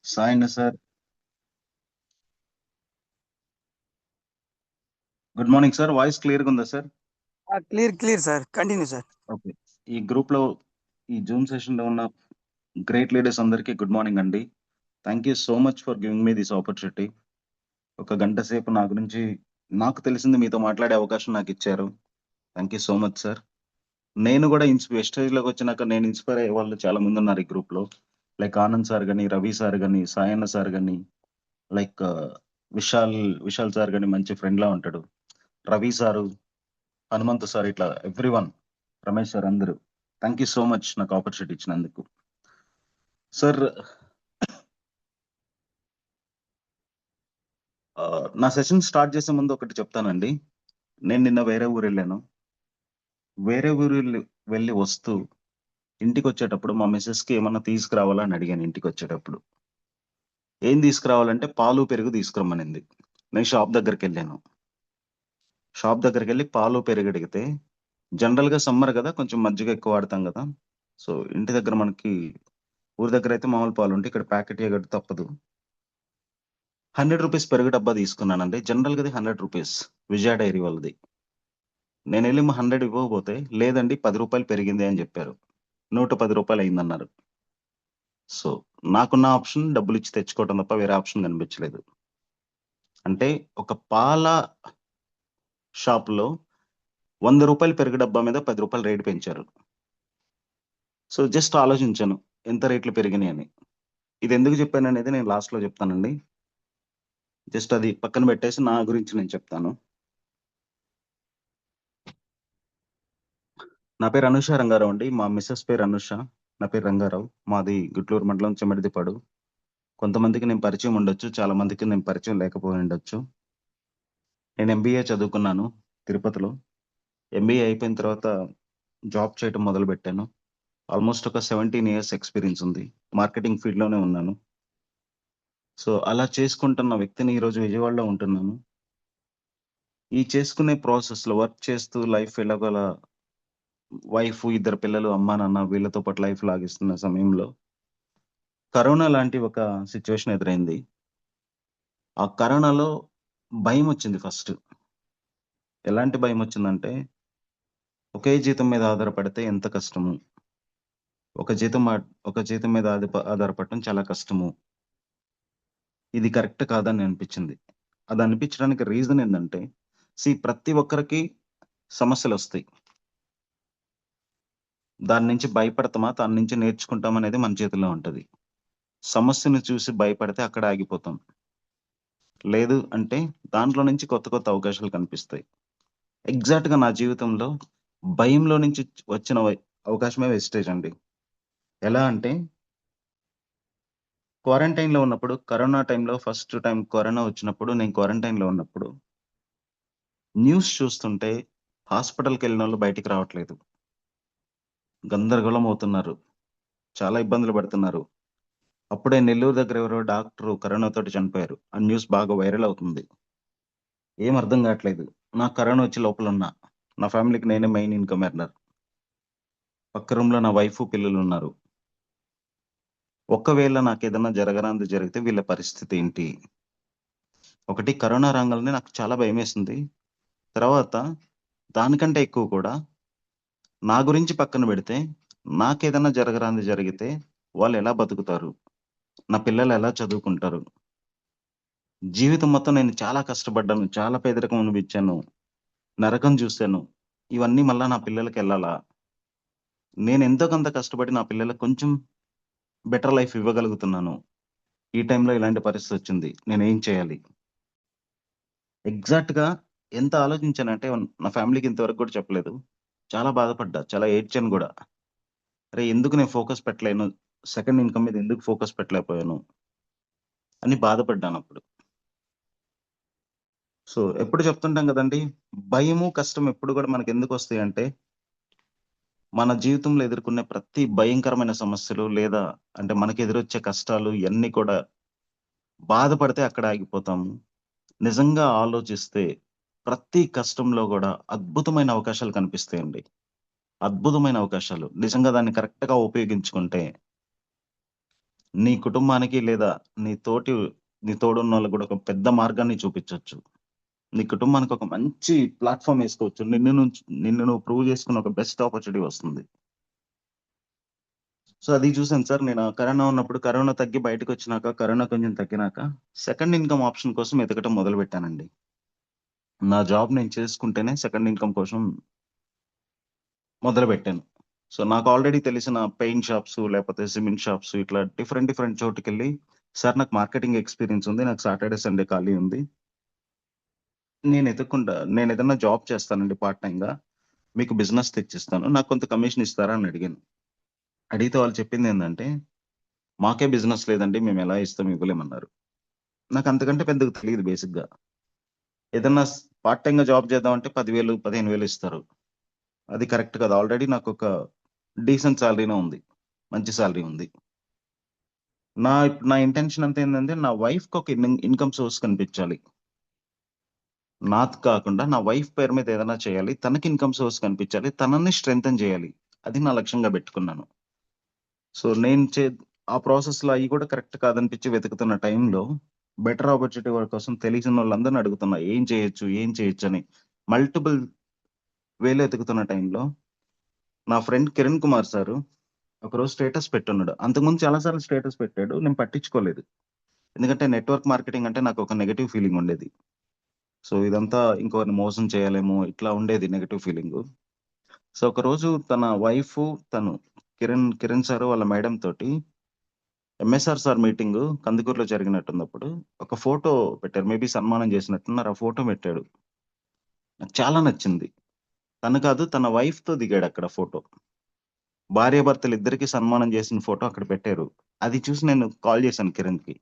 సాయిన sir, good morning sir. Voice క్లియర్గా ఉందా sir? Clear sir. Continue sir. Okay. ఈ గ్రూప్లో ఈ జూమ్ సెషన్లో ఉన్న గ్రేట్ లీడర్స్ అందరికీ గుడ్ మార్నింగ్ అండి. Thank you so much for giving me this opportunity. ఒక గంట సేపు నా గురించి నాకు తెలిసింది మీతో మాట్లాడే అవకాశం నాకు ఇచ్చారు. Thank you so much sir. నేను కూడా వెస్టేజ్లోకి వచ్చినాక నేను ఇన్స్పైర్ అయ్యే వాళ్ళు చాలా మంది ఉన్నారు ఈ గ్రూప్లో. లైక్ ఆనంద్ సార్ కానీ, రవి సార్ కానీ, సాయన్న సార్ కానీ, లైక్ విశాల్ విశాల్ సార్ కానీ మంచి ఫ్రెండ్లా ఉంటాడు. రవి సారు, హనుమంత్ సార్, ఇట్లా ఎవ్రీవన్, రమేష్ సార్, అందరూ థ్యాంక్ యూ సో మచ్ నాకు ఆపర్చునిటీ ఇచ్చినందుకు. సార్, నా సెషన్ స్టార్ట్ చేసే ముందు ఒకటి చెప్తానండి. నేను నిన్న వేరే ఊరు వెళ్ళాను. వేరే ఊరు వెళ్ళి వస్తూ ఇంటికి వచ్చేటప్పుడు మా మిస్సెస్కి ఏమన్నా తీసుకురావాలని అడిగాను. ఇంటికి వచ్చేటప్పుడు ఏం తీసుకురావాలంటే పాలు పెరుగు తీసుకురమ్మనింది. నేను షాప్ దగ్గరికి వెళ్ళాను. షాప్ దగ్గరికి వెళ్ళి పాలు పెరుగు అడిగితే, జనరల్గా సమ్మర్ కదా, కొంచెం మజ్జిగ ఎక్కువ వాడతాం కదా. సో ఇంటి దగ్గర మనకి ఊరి దగ్గర అయితే మామూలు పాలు ఉంటే ఇక్కడ ప్యాకెట్ ఇవ్వగట్టు తప్పదు. 100 రూపీస్ పెరుగు డబ్బా తీసుకున్నానండి. జనరల్గా అది 100 రూపీస్, విజయ డైరీ వాళ్ళది. నేను వెళ్ళి 100 ఇవ్వకపోతే, లేదండి 10 రూపాయలు పెరిగింది అని చెప్పారు. 110 రూపాయలు అయిందన్నారు. సో నాకున్న ఆప్షన్ డబ్బులు ఇచ్చి తెచ్చుకోవడం తప్ప వేరే ఆప్షన్ కనిపించలేదు. అంటే ఒక పాల షాప్లో 100 రూపాయలు పెరుగు డబ్బా మీద 10 రూపాయలు రేటు పెంచారు. సో జస్ట్ ఆలోచించాను ఎంత రేట్లు పెరిగినాయి అని. ఇది ఎందుకు చెప్పాను అనేది నేను లాస్ట్లో చెప్తానండి. జస్ట్ అది పక్కన పెట్టేసి నా గురించి నేను చెప్తాను. నా పేరు అనుష రంగారావు అండి. మా మిస్సెస్ పేరు అనుష. నా పేరు రంగారావు. మాది గుంటూరు మండలం చెమడిదిపాడు. కొంతమందికి నేను పరిచయం ఉండొచ్చు, చాలా మందికి నేను పరిచయం లేకపోయి ఉండొచ్చు. నేను ఎంబీఏ చదువుకున్నాను తిరుపతిలో. ఎంబీఏ అయిపోయిన తర్వాత జాబ్ చేయడం మొదలుపెట్టాను. ఆల్మోస్ట్ ఒక 17 years ఎక్స్పీరియన్స్ ఉంది. మార్కెటింగ్ ఫీల్డ్లోనే ఉన్నాను. సో అలా చేసుకుంటున్న వ్యక్తిని ఈరోజు విజయవాడలో ఉంటున్నాను. ఈ చేసుకునే ప్రాసెస్లో వర్క్ చేస్తూ లైఫ్ ఎలాగోలా, వైఫ్, 2 పిల్లలు, అమ్మా నాన్న, వీళ్ళతో పాటు లైఫ్ లాగిస్తున్న సమయంలో కరోనా లాంటి ఒక సిచ్యువేషన్ ఎదురైంది. ఆ కరోనాలో భయం వచ్చింది ఫస్ట్. ఎలాంటి భయం వచ్చిందంటే, ఒకే జీతం మీద ఆధారపడితే ఎంత కష్టము, ఒక జీతం మీద ఆధారపడటం చాలా కష్టము, ఇది కరెక్ట్ కాదని అనిపించింది. అది అనిపించడానికి రీజన్ ఏంటంటే, ప్రతి ఒక్కరికి సమస్యలు వస్తాయి. దాని నుంచి భయపడతామా, దాని నుంచి నేర్చుకుంటాం అనేది మన చేతిలో ఉంటుంది. సమస్యను చూసి భయపడితే అక్కడ ఆగిపోతాం. లేదు అంటే దాంట్లో నుంచి కొత్త కొత్త అవకాశాలు కనిపిస్తాయి. ఎగ్జాక్ట్గా నా జీవితంలో భయంలో నుంచి వచ్చిన అవకాశమే వెస్టేజ్ అండి. ఎలా అంటే, క్వారంటైన్లో ఉన్నప్పుడు, కరోనా టైంలో ఫస్ట్ టైం కరోనా వచ్చినప్పుడు, నేను క్వారంటైన్లో ఉన్నప్పుడు న్యూస్ చూస్తుంటే హాస్పిటల్కి వెళ్ళిన వాళ్ళు బయటికి రావట్లేదు, గందరగోళం అవుతున్నారు, చాలా ఇబ్బందులు పడుతున్నారు. అప్పుడే నెల్లూరు దగ్గర ఎవరో డాక్టరు కరోనాతోటి చనిపోయారు. ఆ న్యూస్ బాగా వైరల్ అవుతుంది. ఏం అర్థం కావట్లేదు. నాకు కరోనా వచ్చి లోపల ఉన్నా. నా ఫ్యామిలీకి నేనే మెయిన్ ఇన్కమ్ ఎర్నర్. పక్క రూమ్లో నా వైఫ్, పిల్లలు ఉన్నారు. ఒకవేళ నాకు ఏదైనా జరగరాంది జరిగితే వీళ్ళ పరిస్థితి ఏంటి? ఒకటి, కరోనా రాగానే నాకు చాలా భయం వేసింది. తర్వాత దానికంటే ఎక్కువ కూడా, నా గురించి పక్కన పెడితే, నాకేదైనా జరగరాంది జరిగితే వాళ్ళు ఎలా బతుకుతారు, నా పిల్లలు ఎలా చదువుకుంటారు? జీవితం మొత్తం నేను చాలా కష్టపడ్డాను, చాలా పేదరికం అనిపించాను, నరకం చూశాను. ఇవన్నీ మళ్ళా నా పిల్లలకి వెళ్ళాలా? నేను ఎంతో కొంత కష్టపడి నా పిల్లలకు కొంచెం బెటర్ లైఫ్ ఇవ్వగలుగుతున్నాను. ఈ టైంలో ఇలాంటి పరిస్థితి వచ్చింది, నేనేం చేయాలి? ఎగ్జాక్ట్‌గా ఎంత ఆలోచించానంటే, నా ఫ్యామిలీకి ఇంతవరకు కూడా చెప్పలేదు. చాలా బాధపడ్డా, చాలా ఏడ్చాను గూడా. అరే! ఎందుకు నేను ఫోకస్ పెట్టలేను, సెకండ్ ఇన్‌కమ్ మీద ఎందుకు ఫోకస్ పెట్టలేకపోయాను అని బాధపడ్డానప్పుడు. సో ఎప్పుడు చెప్తుంటాం కదండీ, భయము, కష్టం ఎప్పుడు కూడా మనకెందుకొస్తాయంటే, మన జీవితంలో ఎదుర్కొనే ప్రతి భయంకరమైన సమస్యలు, లేదా అంటే మనకు ఎదురొచ్చే కష్టాలు ఇయన్నీ కూడా బాధపడితే అక్కడ ఆగిపోతాము. నిజంగా ఆలోచిస్తే ప్రతి కష్టంలో గూడా అద్భుతమైన అవకాశాలు కనిపిస్తాయండి. అద్భుతమైన అవకాశాలు. నిజంగా దాన్ని కరెక్ట్‌గా ఉపయోగించుకుంటే నీ కుటుంబానికి లేదా నీ తోడున్నోళ్ళకి కూడా ఒక పెద్ద మార్గాన్ని చూపించొచ్చు. నీ కుటుంబానికి ఒక మంచి ప్లాట్‌ఫార్మ్ ఏసుకోవచ్చు. నిన్ను నువ్వు ప్రూవ్ చేసుకున్న ఒక బెస్ట్ ఆపర్చునిటీ వస్తుంది. సో, అది చూసాను సార్. నేను కరోనా ఉన్నప్పుడు కరోనా తగ్గి బయటకొచ్చినాక, కరోనా కొంచెం తగ్గినాక సెకండ్ ఇన్‌కమ్ ఆప్షన్ కోసం ఎతకటం మొదలుపెట్టానండి. నా జాబ్ నేను చేసుకుంటేనే సెకండ్ ఇన్‌కమ్ కోసం మొదలుపెట్టాను. సో, నాకు ఆల్రెడీ తెలిసిన పెయింట్ షాప్స్, లేపోతే సిమెంట్ షాప్స్ ఇట్లా డిఫరెంట్ డిఫరెంట్ చోటుకెళ్ళి, సార్ నాకు మార్కెటింగ్ ఎక్స్‌పీరియన్స్ ఉంది. నాకు సాటర్‌డే, సండే ఖాళీ ఉంది. నేనేదన్నా జాబ్ చేస్తానండి పార్ట్ టైమ్‌గా. మీకు బిజినెస్ తెచ్చిస్తాను. నాకు కొంత కమిషన్ ఇస్తారా అని అడిగాను. అడిగితే వాళ్ళు చెప్పిందేందంటే, మాకే బిజినెస్ లేదండి. మేమెలా ఇస్తాం ఇవ్వలేమన్నారు. నాకంతకంటే పెద్దగా తెలీదు బేసిక్‌గా. ఏదన్నా పార్ట్ టైమ్‌గా జాబ్ చేద్దామంటే 10,000, 15,000 ఇస్తారు. అది కరెక్ట్ కాదు. ఆల్రెడీ నాకొక డీసెంట్ సాలరీనే ఉంది. మంచి సాలరీ ఉంది. నా ఇంటెన్షన్ అంతా ఏందంటే, నా వైఫ్‌కి ఒక ఇన్‌కమ్ సోర్స్ కనిపించాలి. నాది కాకుండా నా వైఫ్ పేరు మీద ఏదైనా చేయాలి. తనకి ఇన్‌కమ్ సోర్స్ కనిపించాలి. తనని స్ట్రెంథెన్ చేయాలి. అది నా లక్ష్యంగా పెట్టుకున్నాను. సో, ఆ ప్రాసెస్‌లో అయి కూడా కరెక్ట్ కాదనిపించి వెతుకుతున్న టైంలో, బెటర్ ఆపర్చునిటీ కోసం తెలిసినోళ్ళందరిని అడుగుతున్నా. ఏం చేయొచ్చు? ఏం చేయొచ్చని. మల్టిపుల్ వేలో ఎతుకుతున్న టైంలో, నా ఫ్రెండ్ కిరణ్ కుమార్ సారు ఒకరోజు స్టేటస్ పెట్టున్నాడు. అంతకుముందు చాలా సార్లు స్టేటస్ పెట్టాడు. నేను పట్టించుకోలేదు. ఎందుకంటే నెట్వర్క్ మార్కెటింగ్ అంటే నాకు ఒక నెగెటివ్ ఫీలింగ్ ఉండేది. సో, ఇదంతా ఇంకొకరిని మోసం చేయాలేమో ఇట్లా ఉండేది నెగెటివ్ ఫీలింగు. సో, ఒకరోజు తన వైఫు, తను కిరణ్ సారు వాళ్ళ మేడం తోటి ఎంఎస్ఆర్ సార్ మీటింగు కందుకూరులో జరిగినట్టుందప్పుడు. ఒక ఫోటో పెట్టారు. మేబీ సన్మానం చేసినట్టున్నారు. ఆ ఫోటో పెట్టాడు. నాకు చాలా నచ్చింది. తను కాదు తన వైఫ్‌తో దిగాడక్కడ ఫోటో. భార్యాభర్తలిద్దరికీ సన్మానం చేసిన ఫోటో అక్కడ పెట్టారు. అది చూసి నేను కాల్ చేశాను కిరణ్‌కి.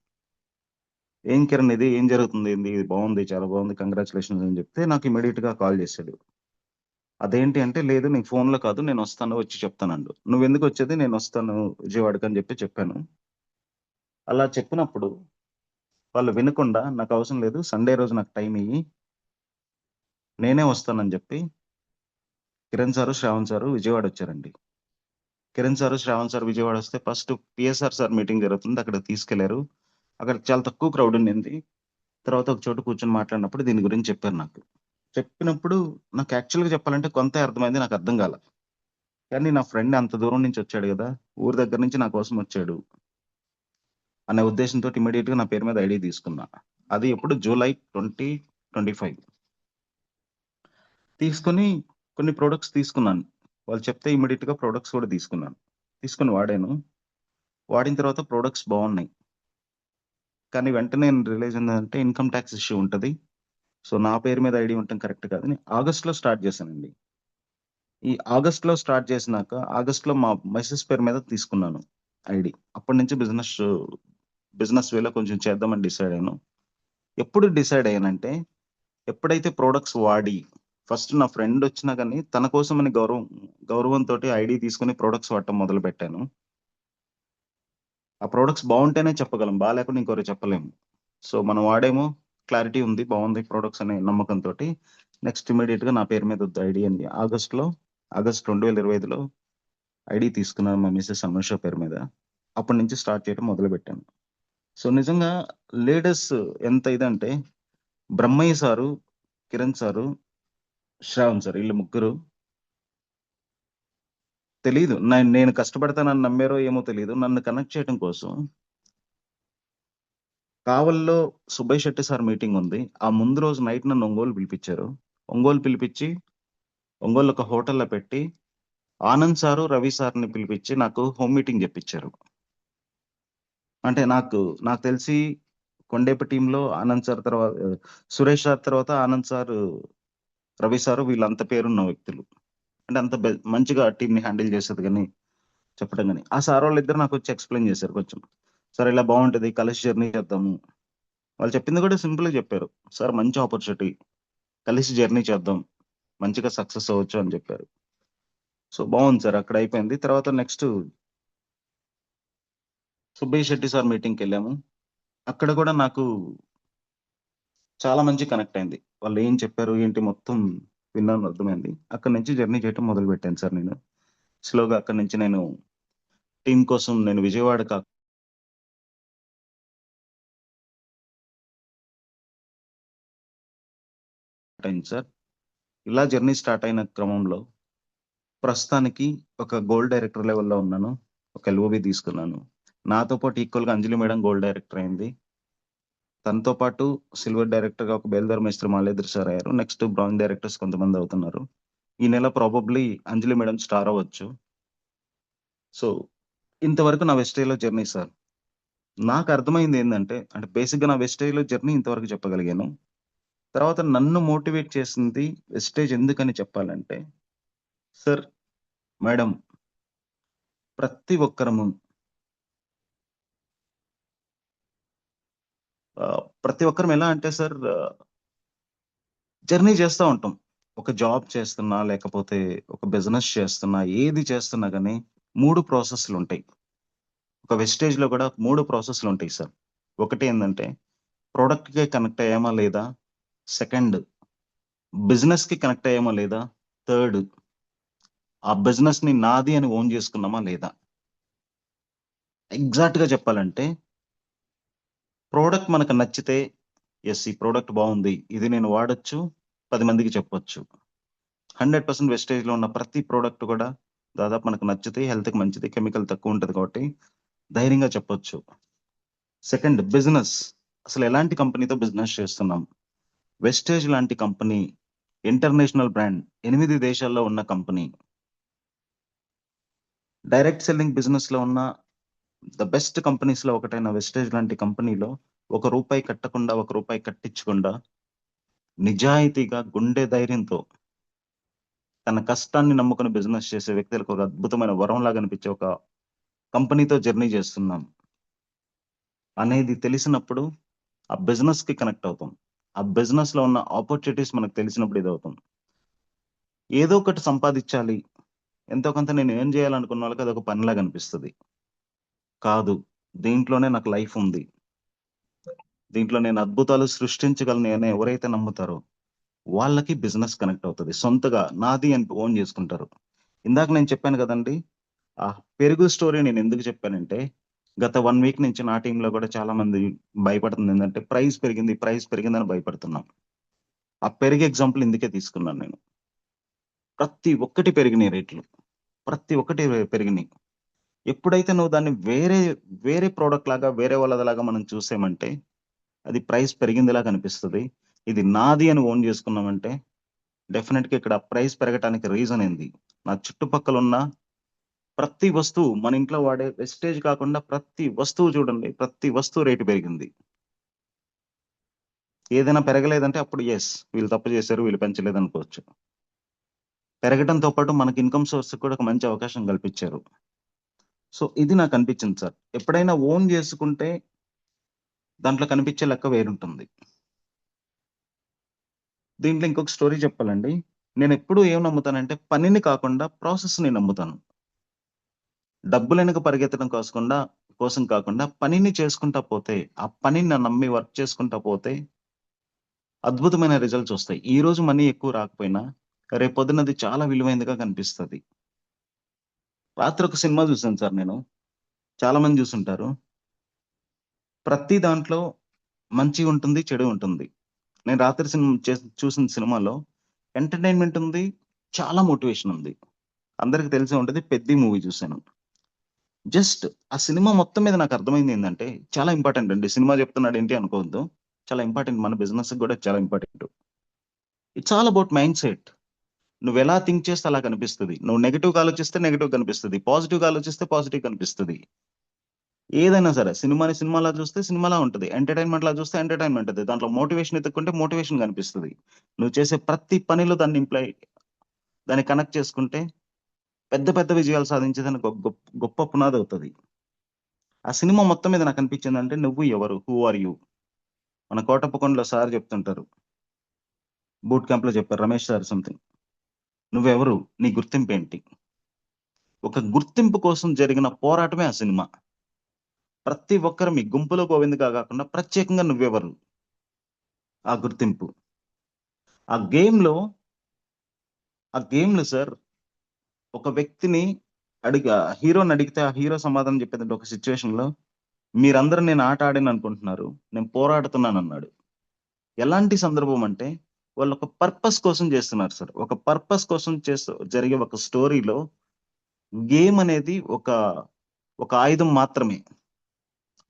"ఏం కిరణ్ ఇది? ఏం జరుగుతుంది? ఏంది? ఇది బావుంది. చాలా బావుంది. కంగ్రాచ్యులేషన్స్" అని చెప్తే నాకు ఇమ్మీడియేట్‌గా కాల్ చేశాడు. అదేంటి అంటే, "లేదు నీకు ఫోన్‌లో కాదు నేనొస్తాను వచ్చి చెప్తానండు." "నువ్వెందుకొచ్చేది? నేనొస్తాను విజయవాడకి" అని చెప్పాను. అలా చెప్పినప్పుడు వాళ్ళు వినకుండా "నాకవసరం లేదు. సండే రోజు నాకు టైమ్ ఇయ్యి. నేనే వస్తానని" చెప్పి కిరణ్ సారు, శ్రావణ్ సారు విజయవాడొచ్చారండి. కిరణ్ సారు, శ్రావణ్ సారు విజయవాడొస్తే ఫస్ట్ పిఎస్ఆర్ సార్ మీటింగ్ జరుగుతుంది. అక్కడికి తీసుకెళ్లారు. అక్కడ చాలా తక్కువ క్రౌడ్ ఉండింది. తర్వాత ఒక చోట కూర్చొని మాట్లాడినప్పుడు దీని గురించి చెప్పారు నాకు. చెప్పినప్పుడు నాకు యాక్చువల్‌గా చెప్పాలంటే కొంతే అర్థమైంది. నాకర్థం కాల. కానీ నా ఫ్రెండ్ అంత దూరం నుంచి వచ్చాడు గదా! ఊరు దగ్గర నుంచి నా కోసం వచ్చాడు. అనే ఉద్దేశంతోటి ఇమ్మీడియేట్‌గా నా పేరు మీద ఐడీ తీసుకున్నా. అది ఎప్పుడు జూలై 2025 తీసుకొని కొన్ని ప్రొడక్ట్స్ తీసుకున్నాను. వాళ్ళు చెప్తే ఇమ్మీడియేట్‌గా ప్రొడక్ట్స్ కూడా తీసుకున్నాను. తీసుకొని వాడాను. వాడిన తర్వాత ప్రొడక్ట్స్ బావున్నాయి. కానీ వెంటనే రియలైజ్ ఏందంటే ఇన్‌కమ్ టాక్స్ ఇష్యూ ఉంటది. సో, నా పేరు మీద ఐడీ ఉండటం కరెక్ట్ కాదని ఆగస్ట్‌లో స్టార్ట్ చేశానండి. ఈ ఆగస్ట్‌లో స్టార్ట్ చేసినాక, ఆగస్ట్‌లో మా మిసెస్ పేరు మీద తీసుకున్నాను ఐడీ. అప్పటినుంచి బిజినెస్ వేలో కొంచెం చేద్దామని డిసైడ్ అయ్యాను. ఎప్పుడు డిసైడ్ అయ్యానంటే, ఎప్పుడైతే ప్రొడక్ట్స్ వాడి, ఫస్ట్ నా ఫ్రెండ్ వచ్చినా గాని, తన కోసమని గౌరవంతోటి ఐడీ తీసుకొని ప్రొడక్ట్స్ వాడటం మొదలుపెట్టాను. ఆ ప్రొడక్ట్స్ బావుంటేనే చెప్పగలం. బాలేకుండా ఇంకోరికి చెప్పలేము. సో, మనం వాడేమో క్లారిటీ ఉంది. బావుంది ప్రొడక్ట్స్ అనే నమ్మకంతోటి నెక్స్ట్ ఇమ్మీడియేట్‌గా నా పేరు మీద వద్దు ఐడీ అని ఆగస్ట్ 2025లో ఐడీ తీసుకున్నాను మా మిసెస్ అనూష పేరు మీద. అప్పటి నుంచి స్టార్ట్ చేయడం మొదలుపెట్టాను. సో, నిజంగా లీడర్స్ ఎంత ఇదంటే Brahmaiah sir, Kiran sir, Shravan sir ఈళ్ళు ముగ్గురు తెలీదు. నేను కష్టపడతానని నమ్మారో ఏమో తెలీదు. నన్ను కనెక్ట్ చేయడం కోసం కావలిలో సుబ్బయ్య శెట్టి సార్ మీటింగ్ ఉంది. ఆ ముందు రోజు నైట్ నన్ను ఒంగోలు పిలిపిచ్చారు. ఒంగోలు పిలిపిచ్చి, ఒంగోలులో ఒక హోటల్‌లో పెట్టి, ఆనంద్ సారు, రవి సార్‌ని పిలిపిచ్చి నాకు హోమ్ మీటింగ్ జెప్పిచ్చారు. అంటే నాకు తెలిసి కొండేపి టీమ్‌లో ఆనంద్ సార్ సురేష్ సార్ తర్వాత ఆనంద్ సారు, రవి సారు వీళ్ళంత పేరున్న వ్యక్తులు. అంటే అంత మంచిగా టీమ్‌ని హ్యాండిల్ చేసేది గాని, చెప్పడం గాని. ఆ సార్ వాళ్ళిద్దరు నాకొచ్చి ఎక్స్‌ప్లెయిన్ చేశారు కొంచెం. "సార్ ఇలా బావుంటది. కలిసి జర్నీ చేద్దాము." వాళ్ళు చెప్పింది కూడా సింపుల్‌గా చెప్పారు. "సార్ మంచి ఆపర్చునిటీ. కలిసి జర్నీ చేద్దాం. మంచిగా సక్సెస్ అవ్వచ్చు" అని చెప్పారు. సో, బావుంది సార్. అక్కడ అయిపోయింది. తర్వాత నెక్స్ట్ సుబ్బయ్య శెట్టి సార్ మీటింగ్‌కెళ్ళాము. అక్కడ కూడా నాకు చాలా మంచి కనెక్ట్ అయింది. వాళ్ళు ఏం చెప్పారు, ఏంటి మొత్తం విన్నాను అర్థమైంది. అక్కడి నుంచి జర్నీ చేయటం మొదలుపెట్టాను సార్ నేను. స్లోగా అక్కడి నుంచి నేను టీమ్ కోసం నేను విజయవాడ స్టార్ట్ అయింది సార్. ఇలా జర్నీ స్టార్ట్ అయిన క్రమంలో ప్రస్తుతానికి ఒక గోల్డ్ డైరెక్టర్ లెవెల్లో ఉన్నాను. ఒక ఎల్ఓబి తీసుకున్నాను. నాతో పాటు ఈక్వల్గా అంజలి మేడం గోల్డ్ డైరెక్టర్ అయింది. తనతో పాటు సిల్వర్ డైరెక్టర్గా ఒక బేల్దార్ మేస్త్రి మాలేద్రి సార్ అయ్యారు. నెక్స్ట్ బ్రాంజ్ డైరెక్టర్స్ కొంతమంది అవుతున్నారు. ఈ నెల ప్రాబబ్లీ అంజలి మేడం స్టార్ అవ్వచ్చు. సో ఇంతవరకు నా వెస్టేజ్లో జర్నీ సార్. నాకు అర్థమైంది ఏంటంటే, అంటే బేసిక్గా నా వెస్టేజ్లో జర్నీ ఇంతవరకు చెప్పగలిగాను. తర్వాత నన్ను మోటివేట్ చేసింది వెస్టేజ్ ఎందుకని చెప్పాలంటే, సార్ మేడం ప్రతి ఒక్కరము ప్రతి ఒక్కరం ఎలా అంటే సార్, జర్నీ చేస్తూ ఉంటాం. ఒక జాబ్ చేస్తున్నా, లేకపోతే ఒక బిజినెస్ చేస్తున్నా, ఏది చేస్తున్నా కానీ 3 ప్రాసెస్లు ఉంటాయి. ఒక వెస్టేజ్లో కూడా 3 ప్రాసెస్లు ఉంటాయి సార్. ఒకటి ఏంటంటే ప్రోడక్ట్కి కనెక్ట్ అయ్యామా లేదా, సెకండ్ బిజినెస్కి కనెక్ట్ అయ్యామా లేదా, థర్డ్ ఆ బిజినెస్ని నాది అని ఓన్ చేసుకున్నామా లేదా. ఎగ్జాక్ట్గా చెప్పాలంటే ప్రోడక్ట్ మనకు నచ్చితే ఎస్ ఈ ప్రోడక్ట్ బాగుంది, ఇది నేను వాడచ్చు, 10 మందికి చెప్పొచ్చు. 100% వెస్టేజ్లో ఉన్న ప్రతి ప్రోడక్ట్ కూడా దాదాపు మనకు నచ్చితే హెల్త్కి మంచిది, కెమికల్ తక్కువ ఉంటుంది కాబట్టి ధైర్యంగా చెప్పొచ్చు. సెకండ్ బిజినెస్, అసలు ఎలాంటి కంపెనీతో బిజినెస్ చేస్తున్నాం. వెస్టేజ్ లాంటి కంపెనీ ఇంటర్నేషనల్ బ్రాండ్, 8 దేశాల్లో ఉన్న కంపెనీ, డైరెక్ట్ సెల్లింగ్ బిజినెస్లో ఉన్న ద బెస్ట్ కంపెనీస్లో ఒకటైన వెస్టేజ్ లాంటి కంపెనీలో ₹1 కట్టకుండా, ₹1 కట్టించకుండా నిజాయితీగా గుండె ధైర్యంతో తన కష్టాన్ని నమ్ముకుని బిజినెస్ చేసే వ్యక్తులకు ఒక అద్భుతమైన వరంలాగా అనిపించే ఒక కంపెనీతో జర్నీ చేస్తున్నాం అనేది తెలిసినప్పుడు ఆ బిజినెస్కి కనెక్ట్ అవుతాం. ఆ బిజినెస్లో ఉన్న ఆపర్చునిటీస్ మనకు తెలిసినప్పుడు ఇది అవుతాం. ఏదో ఒకటి సంపాదించాలి, ఎంతో కొంత నేను ఏం చేయాలనుకున్న వాళ్ళకి అదొక పనిలాగా అనిపిస్తుంది. కాదు, దీంట్లోనే నాకు లైఫ్ ఉంది, దీంట్లో నేను అద్భుతాలు సృష్టించగలను అని ఎవరైతే నమ్ముతారో వాళ్ళకి బిజినెస్ కనెక్ట్ అవుతుంది. సొంతగా నాది అని ఓన్ చేసుకుంటారు. ఇందాక నేను చెప్పాను కదండి, ఆ పెరుగు స్టోరీ నేను ఎందుకు చెప్పానంటే, గత 1 వీక్ నుంచి నా టీంలో కూడా చాలా మంది భయపడుతుంది ఏంటంటే ప్రైస్ పెరిగిందని భయపడుతున్నాం. ఆ పెరుగు ఎగ్జాంపుల్ ఇందుకే తీసుకున్నాను నేను. ప్రతి ఒక్కటి పెరిగినాయి రేట్లు, ప్రతి ఒక్కటి పెరిగినాయి. ఎప్పుడైతే నువ్వు దాన్ని వేరే వేరే ప్రోడక్ట్ లాగా, వేరే వాళ్ళలాగా మనం చూసామంటే అది ప్రైస్ పెరిగిందిలా కనిపిస్తుంది. ఇది నాది అని ఓన్ చేసుకున్నామంటే డెఫినెట్గా ఇక్కడ ప్రైస్ పెరగటానికి రీజన్ ఏంది, నా చుట్టుపక్కల ఉన్న ప్రతి వస్తువు, మన ఇంట్లో వాడే వెస్టేజ్ కాకుండా ప్రతి వస్తువు చూడండి, ప్రతి వస్తువు రేటు పెరిగింది. ఏదైనా పెరగలేదంటే అప్పుడు ఎస్ వీళ్ళు తప్పు చేశారు, వీళ్ళు పెంచలేదు అనుకోవచ్చు. పెరగడంతో పాటు మనకి ఇన్కమ్ సోర్స్ కూడా ఒక మంచి అవకాశం కల్పించారు. సో ఇది నాకు అనిపించింది సార్. ఎప్పుడైనా ఓన్ చేసుకుంటే దాంట్లో కనిపించే లెక్క వేరుంటుంది. దీంట్లో ఇంకొక స్టోరీ చెప్పాలండి. నేను ఎప్పుడు ఏం నమ్ముతానంటే పనిని కాకుండా ప్రాసెస్ని నమ్ముతాను. డబ్బులు వెనక పరిగెత్తడం కోసం కాకుండా పనిని చేసుకుంటా పోతే, ఆ పనిని నమ్మి వర్క్ చేసుకుంటా పోతే అద్భుతమైన రిజల్ట్స్ వస్తాయి. ఈ రోజు మనీ ఎక్కువ రాకపోయినా రేపు పొద్దున్నది చాలా విలువైనదిగా కనిపిస్తుంది. రాత్రి ఒక సినిమా చూసాను సార్ నేను. చాలా మంది చూసుంటారు. ప్రతి దాంట్లో మంచి ఉంటుంది, చెడు ఉంటుంది. నేను రాత్రి చూసిన సినిమాలో ఎంటర్టైన్మెంట్ ఉంది, చాలా మోటివేషన్ ఉంది. అందరికి తెలిసే ఉంటుంది, పెద్ద మూవీ చూశాను. జస్ట్ ఆ సినిమా మొత్తం మీద నాకు అర్థమైంది ఏంటంటే, చాలా ఇంపార్టెంట్ అండి. సినిమా చెప్తున్నాడు ఏంటి అనుకోవద్దు, చాలా ఇంపార్టెంట్, మన బిజినెస్ కూడా చాలా important. It's all about mind set. నువ్వు ఎలా థింక్ చేస్తే అలా కనిపిస్తుంది. నువ్వు నెగిటివ్గా ఆలోచిస్తే నెగిటివ్ కనిపిస్తుంది, పాజిటివ్గా ఆలోచిస్తే పాజిటివ్ కనిపిస్తుంది. ఏదైనా సరే సినిమాలా చూస్తే సినిమాలా ఉంటుంది, ఎంటర్టైన్మెంట్ లా చూస్తే ఎంటర్టైన్మెంట్ ఉంటుంది. దాంట్లో మోటివేషన్ ఎత్తుకుంటే మోటివేషన్ కనిపిస్తుంది. నువ్వు చేసే ప్రతి పనిలో దాన్ని కనెక్ట్ చేసుకుంటే పెద్ద పెద్ద విజయాలు సాధించేదానికి ఒక గొప్ప పునాది అవుతుంది. ఆ సినిమా మొత్తం మీద నాకు అనిపించింది అంటే, నువ్వు ఎవరు, హూ ఆర్ యూ. మన కోటప్పకొండలో సార్ చెప్తుంటారు, బూట్ క్యాంప్ లో చెప్పారు రమేష్ సార్ సంథింగ్, నువ్వెవరు, నీ గుర్తింపు ఏంటి. ఒక గుర్తింపు కోసం జరిగిన పోరాటమే ఆ సినిమా. ప్రతి ఒక్కరు మీ గుంపులో గోవిందగా కాకుండా ప్రత్యేకంగా నువ్వెవరు, ఆ గుర్తింపు. ఆ గేమ్లో సార్ ఒక వ్యక్తిని హీరోని అడిగితే ఆ హీరో సమాధానం చెప్పేదంటే, ఒక సిచ్యువేషన్ లో మీరందరూ నేను ఆట ఆడాను అనుకుంటున్నారు, నేను పోరాడుతున్నాను అన్నాడు. ఎలాంటి సందర్భం అంటే, వాళ్ళు ఒక పర్పస్ కోసం చేస్తున్నారు సార్. ఒక పర్పస్ కోసం జరిగే ఒక స్టోరీలో గేమ్ అనేది ఒక ఆయుధం మాత్రమే.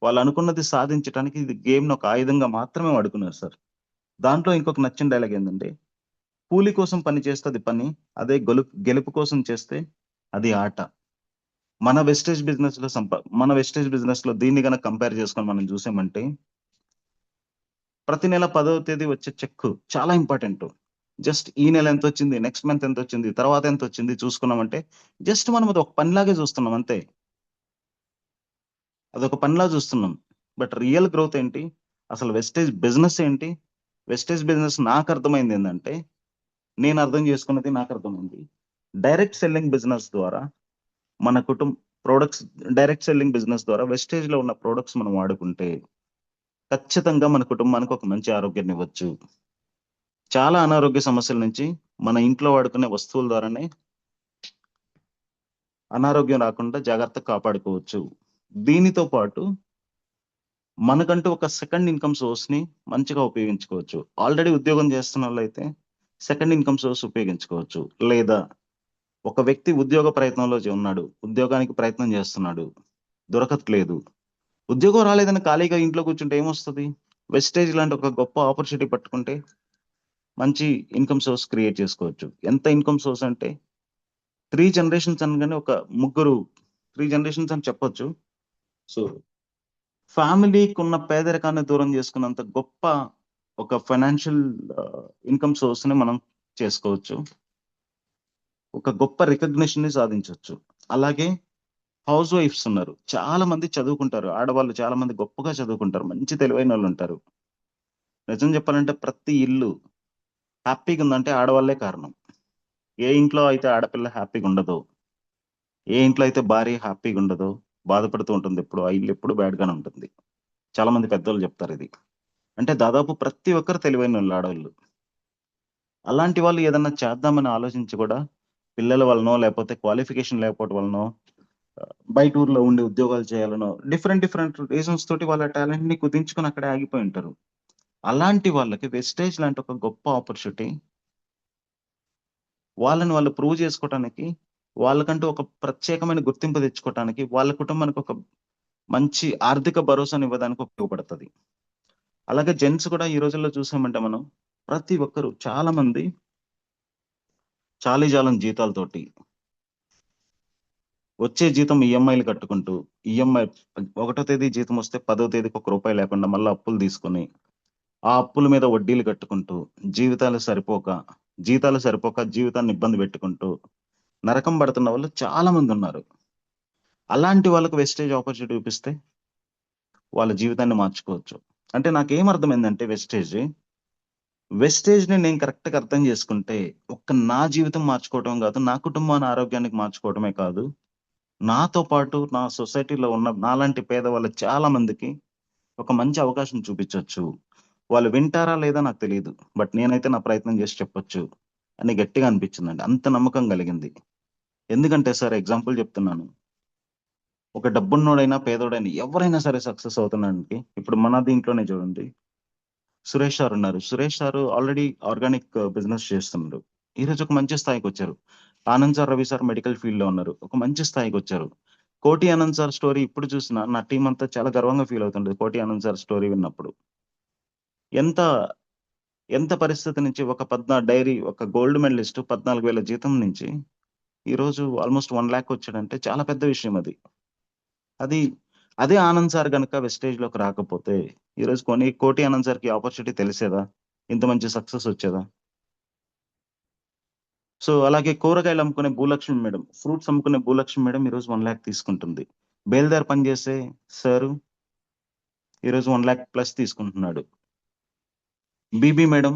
వాళ్ళు అనుకున్నది సాధించడానికి ఇది గేమ్‌ని ఒక ఆయుధంగా మాత్రమే వాడుకున్నారు సార్. దాంట్లో ఇంకొక నచ్చిన డైలాగ్ ఏందంటే, కూలి కోసం పని చేస్తే అది పని. అదే గెలుపు కోసం చేస్తే అది ఆట. మన వెస్టేజ్ బిజినెస్‌లో దీన్ని గనక కంపేర్ చేసుకొని మనం చూసామంటే, ప్రతి నెల 10వ తేదీ వచ్చే చెక్కు చాలా ఇంపార్టెంటు. జస్ట్ ఈ నెల ఎంతొచ్చింది, నెక్స్ట్ మంత్ ఎంతొచ్చింది, తర్వాత ఎంతొచ్చింది చూసుకున్నామంటే, జస్ట్ మనం అది ఒక పనిలాగే చూస్తున్నాం అంతే. అదొక పనిలా చూస్తున్నాం. బట్ రియల్ గ్రోత్ ఏంటి? అసలు వెస్టేజ్ బిజినెస్ ఏంటి? వెస్టేజ్ బిజినెస్ నాకర్థమైందేందంటే, నేను అర్థం చేసుకున్నది నాకర్థమైంది. డైరెక్ట్ సెల్లింగ్ బిజినెస్ ద్వారా మన ప్రొడక్ట్స్ డైరెక్ట్ సెల్లింగ్ బిజినెస్ ద్వారా వెస్టేజ్‌లో ఉన్న ప్రొడక్ట్స్ మనం వాడుకుంటే, ఖచ్చితంగా మన కుటుంబానికి ఒక మంచి ఆరోగ్యాన్నివ్వచ్చు. చాలా అనారోగ్య సమస్యల నుంచి మన ఇంట్లో వాడుకునే వస్తువుల ద్వారానే అనారోగ్యం రాకుండా జాగ్రత్తగా కాపాడుకోవచ్చు. దీనితో పాటు మనకంటూ ఒక సెకండ్ ఇన్‌కమ్ సోర్స్‌ని మంచిగా ఉపయోగించుకోవచ్చు. ఆల్రెడీ ఉద్యోగం చేస్తున్నోళ్ళైతే సెకండ్ ఇన్‌కమ్ సోర్స్ ఉపయోగించుకోవచ్చు. లేదా ఒక వ్యక్తి ఉద్యోగ ప్రయత్నంలో ఉన్నాడు. ఉద్యోగానికి ప్రయత్నం చేస్తున్నాడు. దొరకట్లేదు. ఉద్యోగం రాలేదని ఖాళీగా ఇంట్లో కూర్చుంటే ఏమొస్తది? వెస్టేజ్ లాంటి ఒక గొప్ప ఆపర్చునిటీ పట్టుకుంటే మంచి ఇన్‌కమ్ సోర్స్ క్రియేట్ చేసుకోవచ్చు. ఎంత ఇన్‌కమ్ సోర్స్ అంటే 3 జనరేషన్స్ అనగానే ఒక ముగ్గురు 3 జనరేషన్స్ అని చెప్పొచ్చు. సో, ఫ్యామిలీకున్న పేదరికాన్ని దూరం చేసుకున్నంత గొప్ప ఒక ఫైనాన్షియల్ ఇన్‌కమ్ సోర్స్‌ని మనం చేసుకోవచ్చు. ఒక గొప్ప రికగ్నిషన్‌ని సాధించొచ్చు. అలాగే హౌస్ వైఫ్స్ ఉన్నారు. చాలా మంది చదువుకుంటారు. ఆడవాళ్ళు చాలా మంది గొప్పగా చదువుకుంటారు. మంచి తెలివైనోళ్ళుంటారు. నిజం చెప్పాలంటే ప్రతి ఇల్లు హ్యాపీగుందంటే ఆడవాళ్ళే కారణం. ఏ ఇంట్లో అయితే ఆడపిల్ల హ్యాపీగుండదో, ఏ ఇంట్లో అయితే భార్య హ్యాపీగుండదో, బాధపడుతూ ఉంటుంది ఎప్పుడు, ఆ ఇల్లు ఎప్పుడు బ్యాడ్‌గానే ఉంటుంది. చాలా మంది పెద్దోళ్ళు చెప్తారిది. అంటే దాదాపు ప్రతి ఒక్కరు తెలివైనోళ్ళు ఆడోళ్ళు. అలాంటి వాళ్ళు ఏదన్నా చేద్దామని ఆలోచించి కూడా పిల్లల వలనో, లేపోతే క్వాలిఫికేషన్ లేకపోవటం వలనో, బయట ఊర్లో ఉండి ఉద్యోగాలు చేయాలనో, డిఫరెంట్ రీజన్స్ తోటి వాళ్ళ టాలెంట్‌ని కుదించుకొని అక్కడే ఆగిపోయి ఉంటారు. అలాంటి వాళ్ళకి వెస్టేజ్ లాంటి ఒక గొప్ప ఆపర్చునిటీ వాళ్ళని వాళ్ళు ప్రూవ్ చేసుకోవటానికి, వాళ్ళకంటూ ఒక ప్రత్యేకమైన గుర్తింపు తెచ్చుకోవటానికి, వాళ్ళ కుటుంబానికి ఒక మంచి ఆర్థిక భరోసానివ్వడానికి ఉపయోగపడతది. అలాగే జెంట్స్ కూడా ఈ రోజుల్లో చూసామంటే మనం ప్రతి ఒక్కరు చాలా మంది చాలీజాలని జీతాలతోటి వచ్చే జీతం ఈఎంఐలు కట్టుకుంటూ, ఈఎంఐ ఒకటో తేదీ జీతం వస్తే 10వ తేదీకి ఒక రూపాయి లేకుండా మళ్ళా అప్పులు తీసుకొని, ఆ అప్పుల మీద వడ్డీలు కట్టుకుంటూ, జీతాలు సరిపోక జీవితాన్ని ఇబ్బంది పెట్టుకుంటూ, నరకం పడుతున్న వాళ్ళు చాలా మందున్నారు. అలాంటి వాళ్ళకి వెస్టేజ్ ఆపర్చునిటీ చూపిస్తే, వాళ్ళ జీవితాన్ని మార్చుకోవచ్చు. అంటే నాకేం అర్థమైందంటే వెస్టేజ్‌ని నేను కరెక్ట్‌గా అర్థం చేసుకుంటే, నా జీవితం మార్చుకోవటం కాదు, నా కుటుంబాన్ని ఆరోగ్యానికి మార్చుకోవటమే కాదు, నాతో పాటు నా సొసైటీలో ఉన్న నాలాంటి పేదవాళ్ళ చాలా మందికి ఒక మంచి అవకాశం చూపించొచ్చు. వాళ్ళు వింటారా లేదా నాకు తెలీదు. బట్ నేనైతే నా ప్రయత్నం చేసి చెప్పొచ్చు అని గట్టిగా అనిపించిందండి. అంత నమ్మకం కలిగింది. ఎందుకంటే సార్ ఎగ్జాంపుల్ చెప్తున్నాను. ఒక డబ్బున్నోడైనా, పేదోడైనా ఎవరైనా సరే సక్సెస్ అవుతున్నానికి ఇప్పుడు మన దీంట్లోనే చూడండి. సురేష్ సార్ ఉన్నారు. Suresh sir already organic business చేస్తున్నారు. ఈరోజు ఒక మంచి స్థాయికొచ్చారు. Anand sir, Ravi sir medical ఫీల్డ్‌లో ఉన్నారు. ఒక మంచి స్థాయికొచ్చారు. కోటి ఆనంద్ సార్ స్టోరీ ఇప్పుడు చూసినా నా టీమ్ అంతా చాలా గర్వంగా ఫీల్ అవుతుంటది. కోటి ఆనంద్ సార్ స్టోరీ విన్నప్పుడు. ఎంత ఎంత పరిస్థితి నుంచి ఒక గోల్డ్ మెడలిస్ట్ 14,000 జీతం నుంచి ఈరోజు ఆల్‌మోస్ట్ 1,00,000 వచ్చాడంటే చాలా పెద్ద విషయం అది. అది అదే ఆనంద్ సార్ గనక వెస్టేజ్‌లోకి రాకపోతే ఈరోజు కోటి ఆనంద్ సార్‌కి ఆపర్చునిటీ తెలిసేదా? ఇంత మంచి సక్సెస్ వచ్చేదా? సో, అలాగే కూరగాయలు అమ్ముకునే భూలక్ష్మి మేడం, ఫ్రూట్స్ అమ్ముకునే భూలక్ష్మి మేడం ఈరోజు 1,00,000 తీసుకుంటుంది. బేల్దార్ పనిచేసే సారు ఈరోజు 1,00,000 ప్లస్ తీసుకుంటున్నాడు. బీబీ మేడం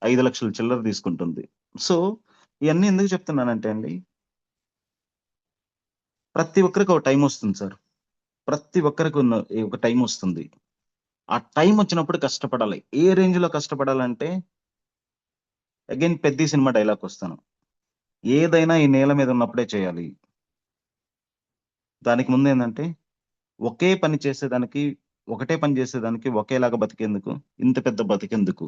5,00,000 చిల్లర తీసుకుంటుంది. సో, ఇయన్నీ ఎందుకు చెప్తున్నానంటే అండి, ప్రతి ఒక్కరికి ఒక టైమొస్తుంది సార్. ప్రతి ఒక్కరికి ఒక టైమొస్తుంది. ఆ టైమొచ్చినప్పుడు కష్టపడాలి. ఏ రేంజ్‌లో కష్టపడాలంటే, అగైన్ 'పెద్ది' సినిమా డైలాగ్‌కొస్తాను. ఏదైనా ఈ నేల మీద ఉన్నప్పుడే చేయాలి. దానికి ముందేందంటే, ఒకే పని చేసేదానికి, ఒకటే పని చేసేదానికి ఒకేలాగా బతికేందుకు, ఇంత పెద్ద బతికెందుకు?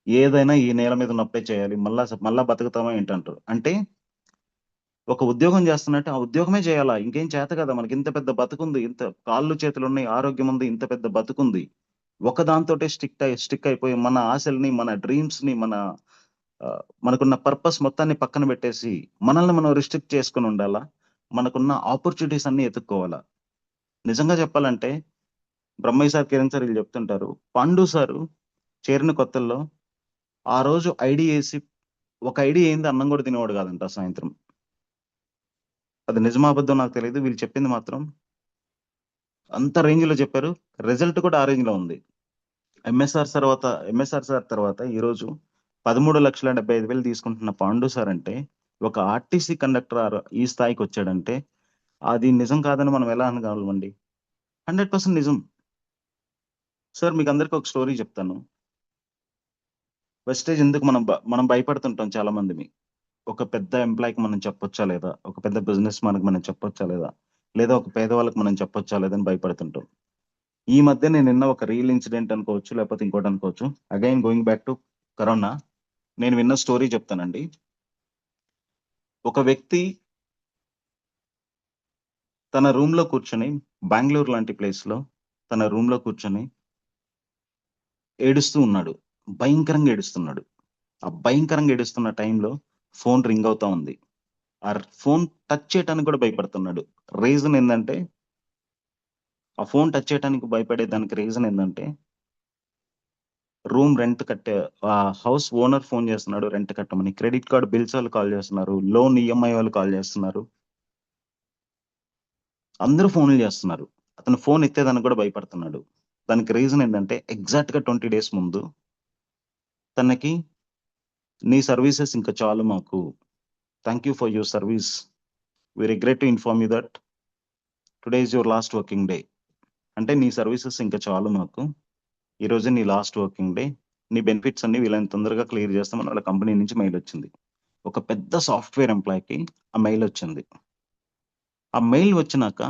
ఏదైనా ఈ నేల మీద ఉన్నప్పుడే చేయాలి, మళ్ళా బతుకుతామా ఏంటంటారు. అంటే ఒక ఉద్యోగం చేస్తున్నట్టు ఆ ఉద్యోగమే చేయాలా, ఇంకేం చేత కదా, మనకి ఇంత పెద్ద బతుకుంది, ఇంత కాళ్ళు చేతులు ఉన్నాయి, ఆరోగ్యం ఉంది, ఇంత పెద్ద బతుకుంది. ఒక దాంతోటే స్టిక్ అయిపోయి మన ఆశల్ని, మన డ్రీమ్స్ ని, మనకున్న పర్పస్ మొత్తాన్ని పక్కన పెట్టేసి మనల్ని మనం రిస్ట్రిక్ట్ చేసుకుని ఉండాలా? మనకున్న ఆపర్చునిటీస్ అన్ని ఎత్తుక్కోవాలా? నిజంగా చెప్పాలంటే బ్రహ్మయ్య సార్, కిరణ్ సార్ వీళ్ళు చెప్తుంటారు. పండు సారు చేరిన కొత్తల్లో ఆ రోజు ఐడి వేసి ఒక ఐడి ఏంది అన్నం కూడా తినేవాడు కాదంట సాయంత్రం. అది నిజమా అబద్ధం నాకు తెలియదు. వీళ్ళు చెప్పింది మాత్రం అంత రేంజ్ లో చెప్పారు. రిజల్ట్ కూడా ఆ రేంజ్ లో ఉంది. ఎంఎస్ఆర్ సార్ తర్వాత ఈ రోజు 13,75,000 తీసుకుంటున్న పాండు సార్ అంటే, ఒక ఆర్టీసీ కండక్టర్ ఈ స్థాయికి వచ్చాడంటే అది నిజం కాదని మనం ఎలా అనగలమండి? 100% నిజం. సార్ మీకు అందరికి ఒక స్టోరీ చెప్తాను. వెస్టేజ్ ఎందుకు మనం భయపడుతుంటాం చాలా మందిని. ఒక పెద్ద ఎంప్లాయ్కి మనం చెప్పొచ్చా లేదా, ఒక పెద్ద బిజినెస్ మనకి మనం చెప్పొచ్చా లేదా, లేదా ఒక పేదవాళ్ళకి మనం చెప్పొచ్చా లేదని భయపడుతుంటాం. ఈ మధ్య నేను నిన్న ఒక రియల్ ఇన్సిడెంట్ అనుకోవచ్చు, లేకపోతే ఇంకోటి అనుకోవచ్చు. Again going back to corona, నేను విన్న స్టోరీ చెప్తానండి. ఒక వ్యక్తి తన రూమ్ లో కూర్చొని, బెంగళూరు లాంటి ప్లేస్ లో తన రూమ్ లో కూర్చొని ఏడుస్తూ ఉన్నాడు. భయంకరంగా ఏడుస్తున్నాడు. ఆ భయంకరంగా ఏడుస్తున్న టైంలో ఫోన్ రింగ్ అవుతా ఉంది. ఆ ఫోన్ టచ్ చేయడానికి కూడా భయపడుతున్నాడు. రీజన్ ఏంటంటే, ఆ ఫోన్ టచ్ చేయడానికి భయపడే దానికి రీజన్ ఏంటంటే, రూమ్ రెంట్ కట్టే ఆ హౌస్ ఓనర్ ఫోన్ చేస్తున్నాడు రెంట్ కట్టమని, క్రెడిట్ కార్డ్ బిల్స్ వాళ్ళు కాల్ చేస్తున్నారు, లోన్ ఈఎంఐ వాళ్ళు కాల్ చేస్తున్నారు, అందరూ ఫోన్లు చేస్తున్నారు. అతను ఫోన్ ఎత్తేదానికి కూడా భయపడుతున్నాడు. దానికి రీజన్ ఏంటంటే, ఎగ్జాక్ట్ గా 20 days ముందు తనకి, నీ సర్వీసెస్ ఇంకా చాలు మాకు, thank you for your service, we regret to inform you that today is your last working day. అంటే నీ సర్వీసెస్ ఇంకా చాలు మాకు, ఈ రోజు నీ లాస్ట్ వర్కింగ్ డే, నీ బెనిఫిట్స్ అన్ని వీళ్ళని తొందరగా క్లియర్ చేస్తామని వాళ్ళ కంపెనీ నుంచి మెయిల్ వచ్చింది. ఒక పెద్ద సాఫ్ట్వేర్ ఎంప్లాయ్కి ఆ మెయిల్ వచ్చింది. ఆ మెయిల్ వచ్చినాక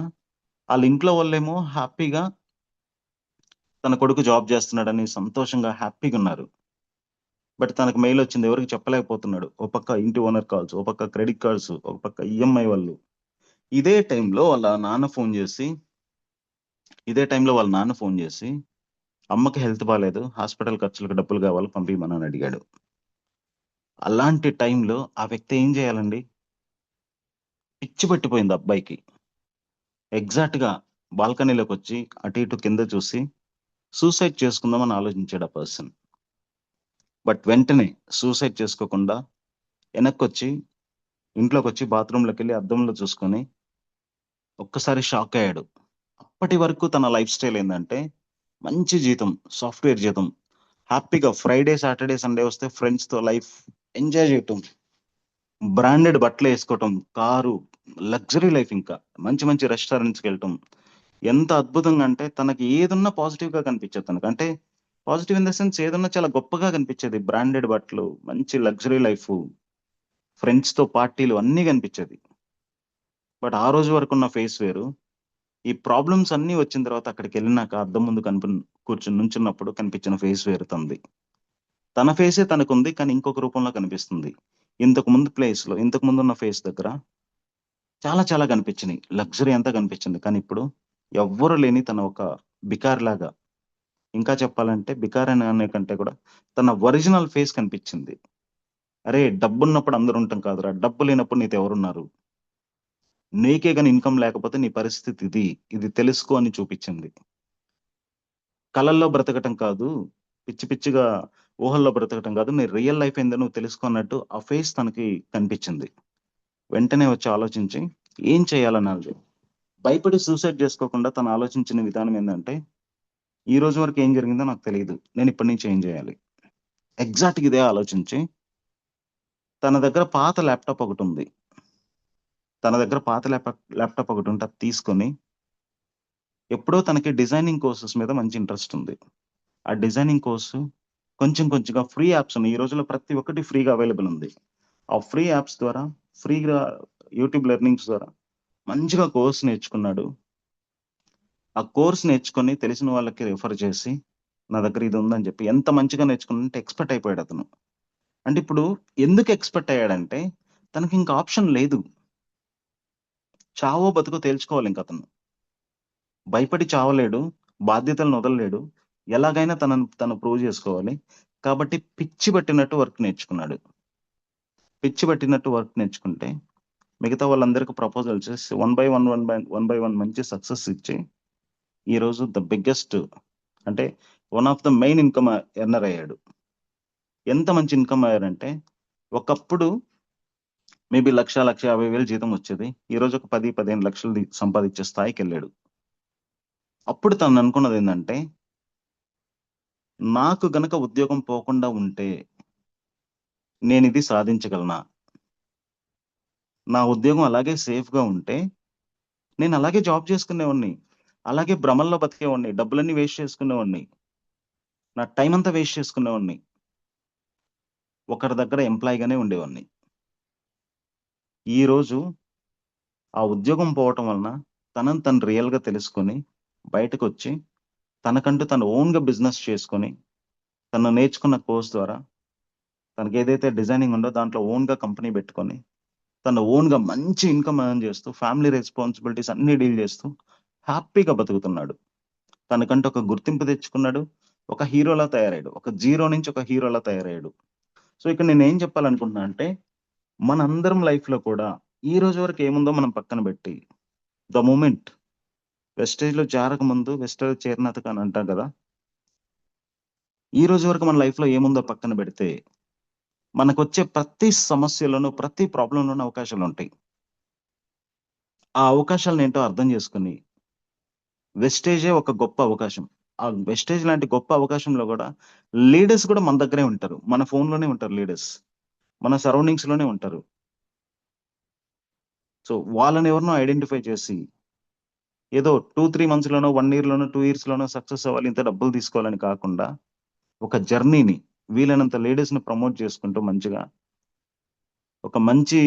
వాళ్ళ ఇంట్లో వాళ్ళేమో హ్యాపీగా తన కొడుకు జాబ్ చేస్తున్నాడని సంతోషంగా హ్యాపీగా ఉన్నారు. బట్ తనకు మెయిల్ వచ్చింది, ఎవరికి చెప్పలేకపోతున్నాడు. ఒక పక్క ఇంటి ఓనర్ కాల్స్, ఒక పక్క క్రెడిట్ కార్డ్స్, ఒక పక్క ఈఎంఐ వాళ్ళు. ఇదే టైంలో వాళ్ళ నాన్న ఫోన్ చేసి అమ్మకి హెల్త్ బాగాలేదు, హాస్పిటల్ ఖర్చులకు డబ్బులు కావాలి, పంపించమని అడిగాడు. అలాంటి టైంలో ఆ వ్యక్తి ఏం చేయాలండి? పిచ్చి పట్టిపోయింది అబ్బాయికి. ఎగ్జాక్ట్ గా బాల్కనీలోకి వచ్చి అటు ఇటు కింద చూసి సూసైడ్ చేసుకుందామని ఆలోచించాడు ఆ పర్సన్. బట్ వెంటనే సూసైడ్ చేసుకోకుండా వెనక్కొచ్చి ఇంట్లోకి వచ్చి బాత్రూంలోకి వెళ్ళి అద్దంలో చూసుకొని ఒక్కసారి షాక్ అయ్యాడు. అప్పటి వరకు తన లైఫ్ స్టైల్ ఏంటంటే, మంచి జీతం, సాఫ్ట్వేర్ జీతం, హ్యాపీగా ఫ్రైడే సాటర్డే సండే వస్తే ఫ్రెండ్స్ తో లైఫ్ ఎంజాయ్ చేయటం, బ్రాండెడ్ బట్టలు వేసుకోవటం, కారు, లగ్జరీ లైఫ్, ఇంకా మంచి మంచి రెస్టారెంట్స్కి వెళ్ళటం. ఎంత అద్భుతంగా అంటే తనకి ఏదన్నా పాజిటివ్ గా కనిపించేది. తనకంటే పాజిటివ్ ఇన్ ద సెన్స్ ఏదన్నా చాలా గొప్పగా కనిపించేది. బ్రాండెడ్ బట్టలు, మంచి లగ్జరీ లైఫ్, ఫ్రెండ్స్ తో పార్టీలు అన్నీ కనిపించేది. బట్ ఆ రోజు వరకు ఉన్న ఫేస్ వేరు. ఈ ప్రాబ్లమ్స్ అన్నీ వచ్చిన తర్వాత అక్కడికి వెళ్ళినాక అద్దం ముందు కూర్చుని నుంచున్నప్పుడు కనిపించిన ఫేస్ వేరు తంది. తన ఫేసే తనకుంది, కానీ ఇంకొక రూపంలో కనిపిస్తుంది. ఇంతకు ముందు ఉన్న ఫేస్ దగ్గర చాలా చాలా కనిపించినాయి, లగ్జరీ అంతా కనిపించింది. కానీ ఇప్పుడు ఎవ్వరు లేని తన ఒక బికార్ లాగా, ఇంకా చెప్పాలంటే బికార్ అనే కంటే కూడా తన ఒరిజినల్ ఫేస్ కనిపించింది. అరే, డబ్బున్నప్పుడు అందరూ ఉంటాం కాదురా, డబ్బు లేనప్పుడు నీతో ఎవరున్నారు, నీకే కానీ ఇన్కమ్ లేకపోతే నీ పరిస్థితి ఇది తెలుసుకో అని చూపించింది. కళల్లో బ్రతకటం కాదు, పిచ్చి పిచ్చిగా ఊహల్లో బ్రతకటం కాదు, నీ రియల్ లైఫ్ ఏందో నువ్వు తెలుసుకో అన్నట్టు ఆ ఫేస్ తనకి కనిపించింది. వెంటనే వచ్చి ఆలోచించి ఏం చేయాలన్నది, భయపడి సూసైడ్ చేసుకోకుండా తను ఆలోచించిన విధానం ఏంటంటే, ఈ రోజు వరకు ఏం జరిగిందో నాకు తెలియదు, నేను ఇప్పటి నుంచి ఏం చేయాలి. ఎగ్జాక్ట్ ఇదే ఆలోచించి తన దగ్గర పాత ల్యాప్టాప్ ఒకటి ఉంది. ల్యాప్టాప్ ఒకటి ఉంటే అది తీసుకొని, ఎప్పుడో తనకి డిజైనింగ్ కోర్సెస్ మీద మంచి ఇంట్రెస్ట్ ఉంది. ఆ డిజైనింగ్ కోర్సు కొంచెం కొంచెంగా ఫ్రీ యాప్స్ ఉన్నాయి. ఈ రోజుల్లో ప్రతి ఒక్కటి ఫ్రీగా అవైలబుల్ ఉంది. ఆ ఫ్రీ యాప్స్ ద్వారా, ఫ్రీగా యూట్యూబ్ లెర్నింగ్స్ ద్వారా మంచిగా కోర్స్ నేర్చుకున్నాడు. ఆ కోర్స్ నేర్చుకొని తెలిసిన వాళ్ళకి రిఫర్ చేసి నా దగ్గర ఇది ఉందని చెప్పి ఎంత మంచిగా నేర్చుకున్నంటే ఎక్స్పర్ట్ అయిపోయాడు అతను. అంటే ఇప్పుడు ఎందుకు ఎక్స్పర్ట్ అయ్యాడంటే తనకి ఇంకా ఆప్షన్ లేదు. చావో బతుకో తేల్చుకోవాలి ఇంక అతను. భయపడి చావలేడు, బాధ్యతలను వదలలేడు. ఎలాగైనా తను ప్రూవ్ చేసుకోవాలి. కాబట్టి పిచ్చి పట్టినట్టు వర్క్ నేర్చుకున్నాడు. పిచ్చి పట్టినట్టు వర్క్ నేర్చుకుంటే మిగతా వాళ్ళందరికీ ప్రపోజల్స్ చేసి వన్ బై వన్ మంచి సక్సెస్ ఇచ్చి ఈరోజు ద బిగ్గెస్ట్ అంటే one of the main income earner అయ్యాడు. ఎంత మంచి ఇన్కమ్ అయ్యారంటే ఒకప్పుడు మేబీ 1,50,000 జీతం వచ్చేది. ఈరోజు ఒక 10-15 లక్షలు సంపాదించే స్థాయికి వెళ్ళాడు. అప్పుడు తను అనుకున్నది ఏంటంటే నాకు గనక ఉద్యోగం పోకుండా ఉంటే నేను ఇది సాధించగలనా? నా ఉద్యోగం అలాగే సేఫ్ గా ఉంటే నేను అలాగే జాబ్ చేసుకునేవాడిని, అలాగే భ్రమల్లో బతికేవాడిని, డబ్బులన్నీ వేస్ట్ చేసుకునేవాడిని, నా టైం అంతా వేస్ట్ చేసుకునేవాడిని, ఒకరి దగ్గర ఎంప్లాయీగానే ఉండేవాడిని. ఈ రోజు ఆ ఉద్యోగం పోవటం వలన తనను తను రియల్ గా తెలుసుకొని బయటకు వచ్చి తనకంటూ తను ఓన్ గా బిజినెస్ చేసుకొని తను నేర్చుకున్న కోర్స్ ద్వారా తనకి ఏదైతే డిజైనింగ్ ఉందో దాంట్లో ఓన్ గా కంపెనీ పెట్టుకొని తను ఓన్ గా మంచి ఇన్కమ్ ఎర్న్ చేస్తూ ఫ్యామిలీ రెస్పాన్సిబిలిటీస్ అన్ని డీల్ చేస్తూ హ్యాపీగా బతుకుతున్నాడు. తనకంటూ ఒక గుర్తింపు తెచ్చుకున్నాడు. ఒక హీరోలా తయారయ్యాడు. ఒక జీరో నుంచి ఒక హీరోలా తయారయ్యాడు. సో ఇక్కడ నేను ఏం చెప్పాలనుకుంటున్నా అంటే మనందరం లైఫ్ లో కూడా ఈ రోజు వరకు ఏముందో మనం పక్కన పెట్టి ద మూమెంట్ వెస్టేజ్ లో చేరక ముందు వెస్టేజ్ చేరినంత అని అంటాం కదా. ఈ రోజు వరకు మన లైఫ్ లో ఏముందో పక్కన పెడితే మనకు వచ్చే ప్రతి సమస్యలోనూ ప్రతి ప్రాబ్లంలోనూ అవకాశాలు ఉంటాయి. ఆ అవకాశాలను ఏంటో అర్థం చేసుకుని వెస్టేజే ఒక గొప్ప అవకాశం. ఆ వెస్టేజ్ లాంటి గొప్ప అవకాశంలో కూడా లీడర్స్ కూడా మన దగ్గరే ఉంటారు. మన ఫోన్ లోనే ఉంటారు లీడర్స్. మన సరౌండింగ్స్ లోనే ఉంటారు. సో వాళ్ళని ఎవరినో ఐడెంటిఫై చేసి ఏదో 2-3 మంత్స్ లోనో 1 year లోనో 2 years లోనో సక్సెస్ అవ్వాలి, ఇంత డబ్బులు తీసుకోవాలని కాకుండా ఒక జర్నీని వీలైనంత లీడర్స్ ని ప్రమోట్ చేసుకుంటూ మంచిగా ఒక మంచి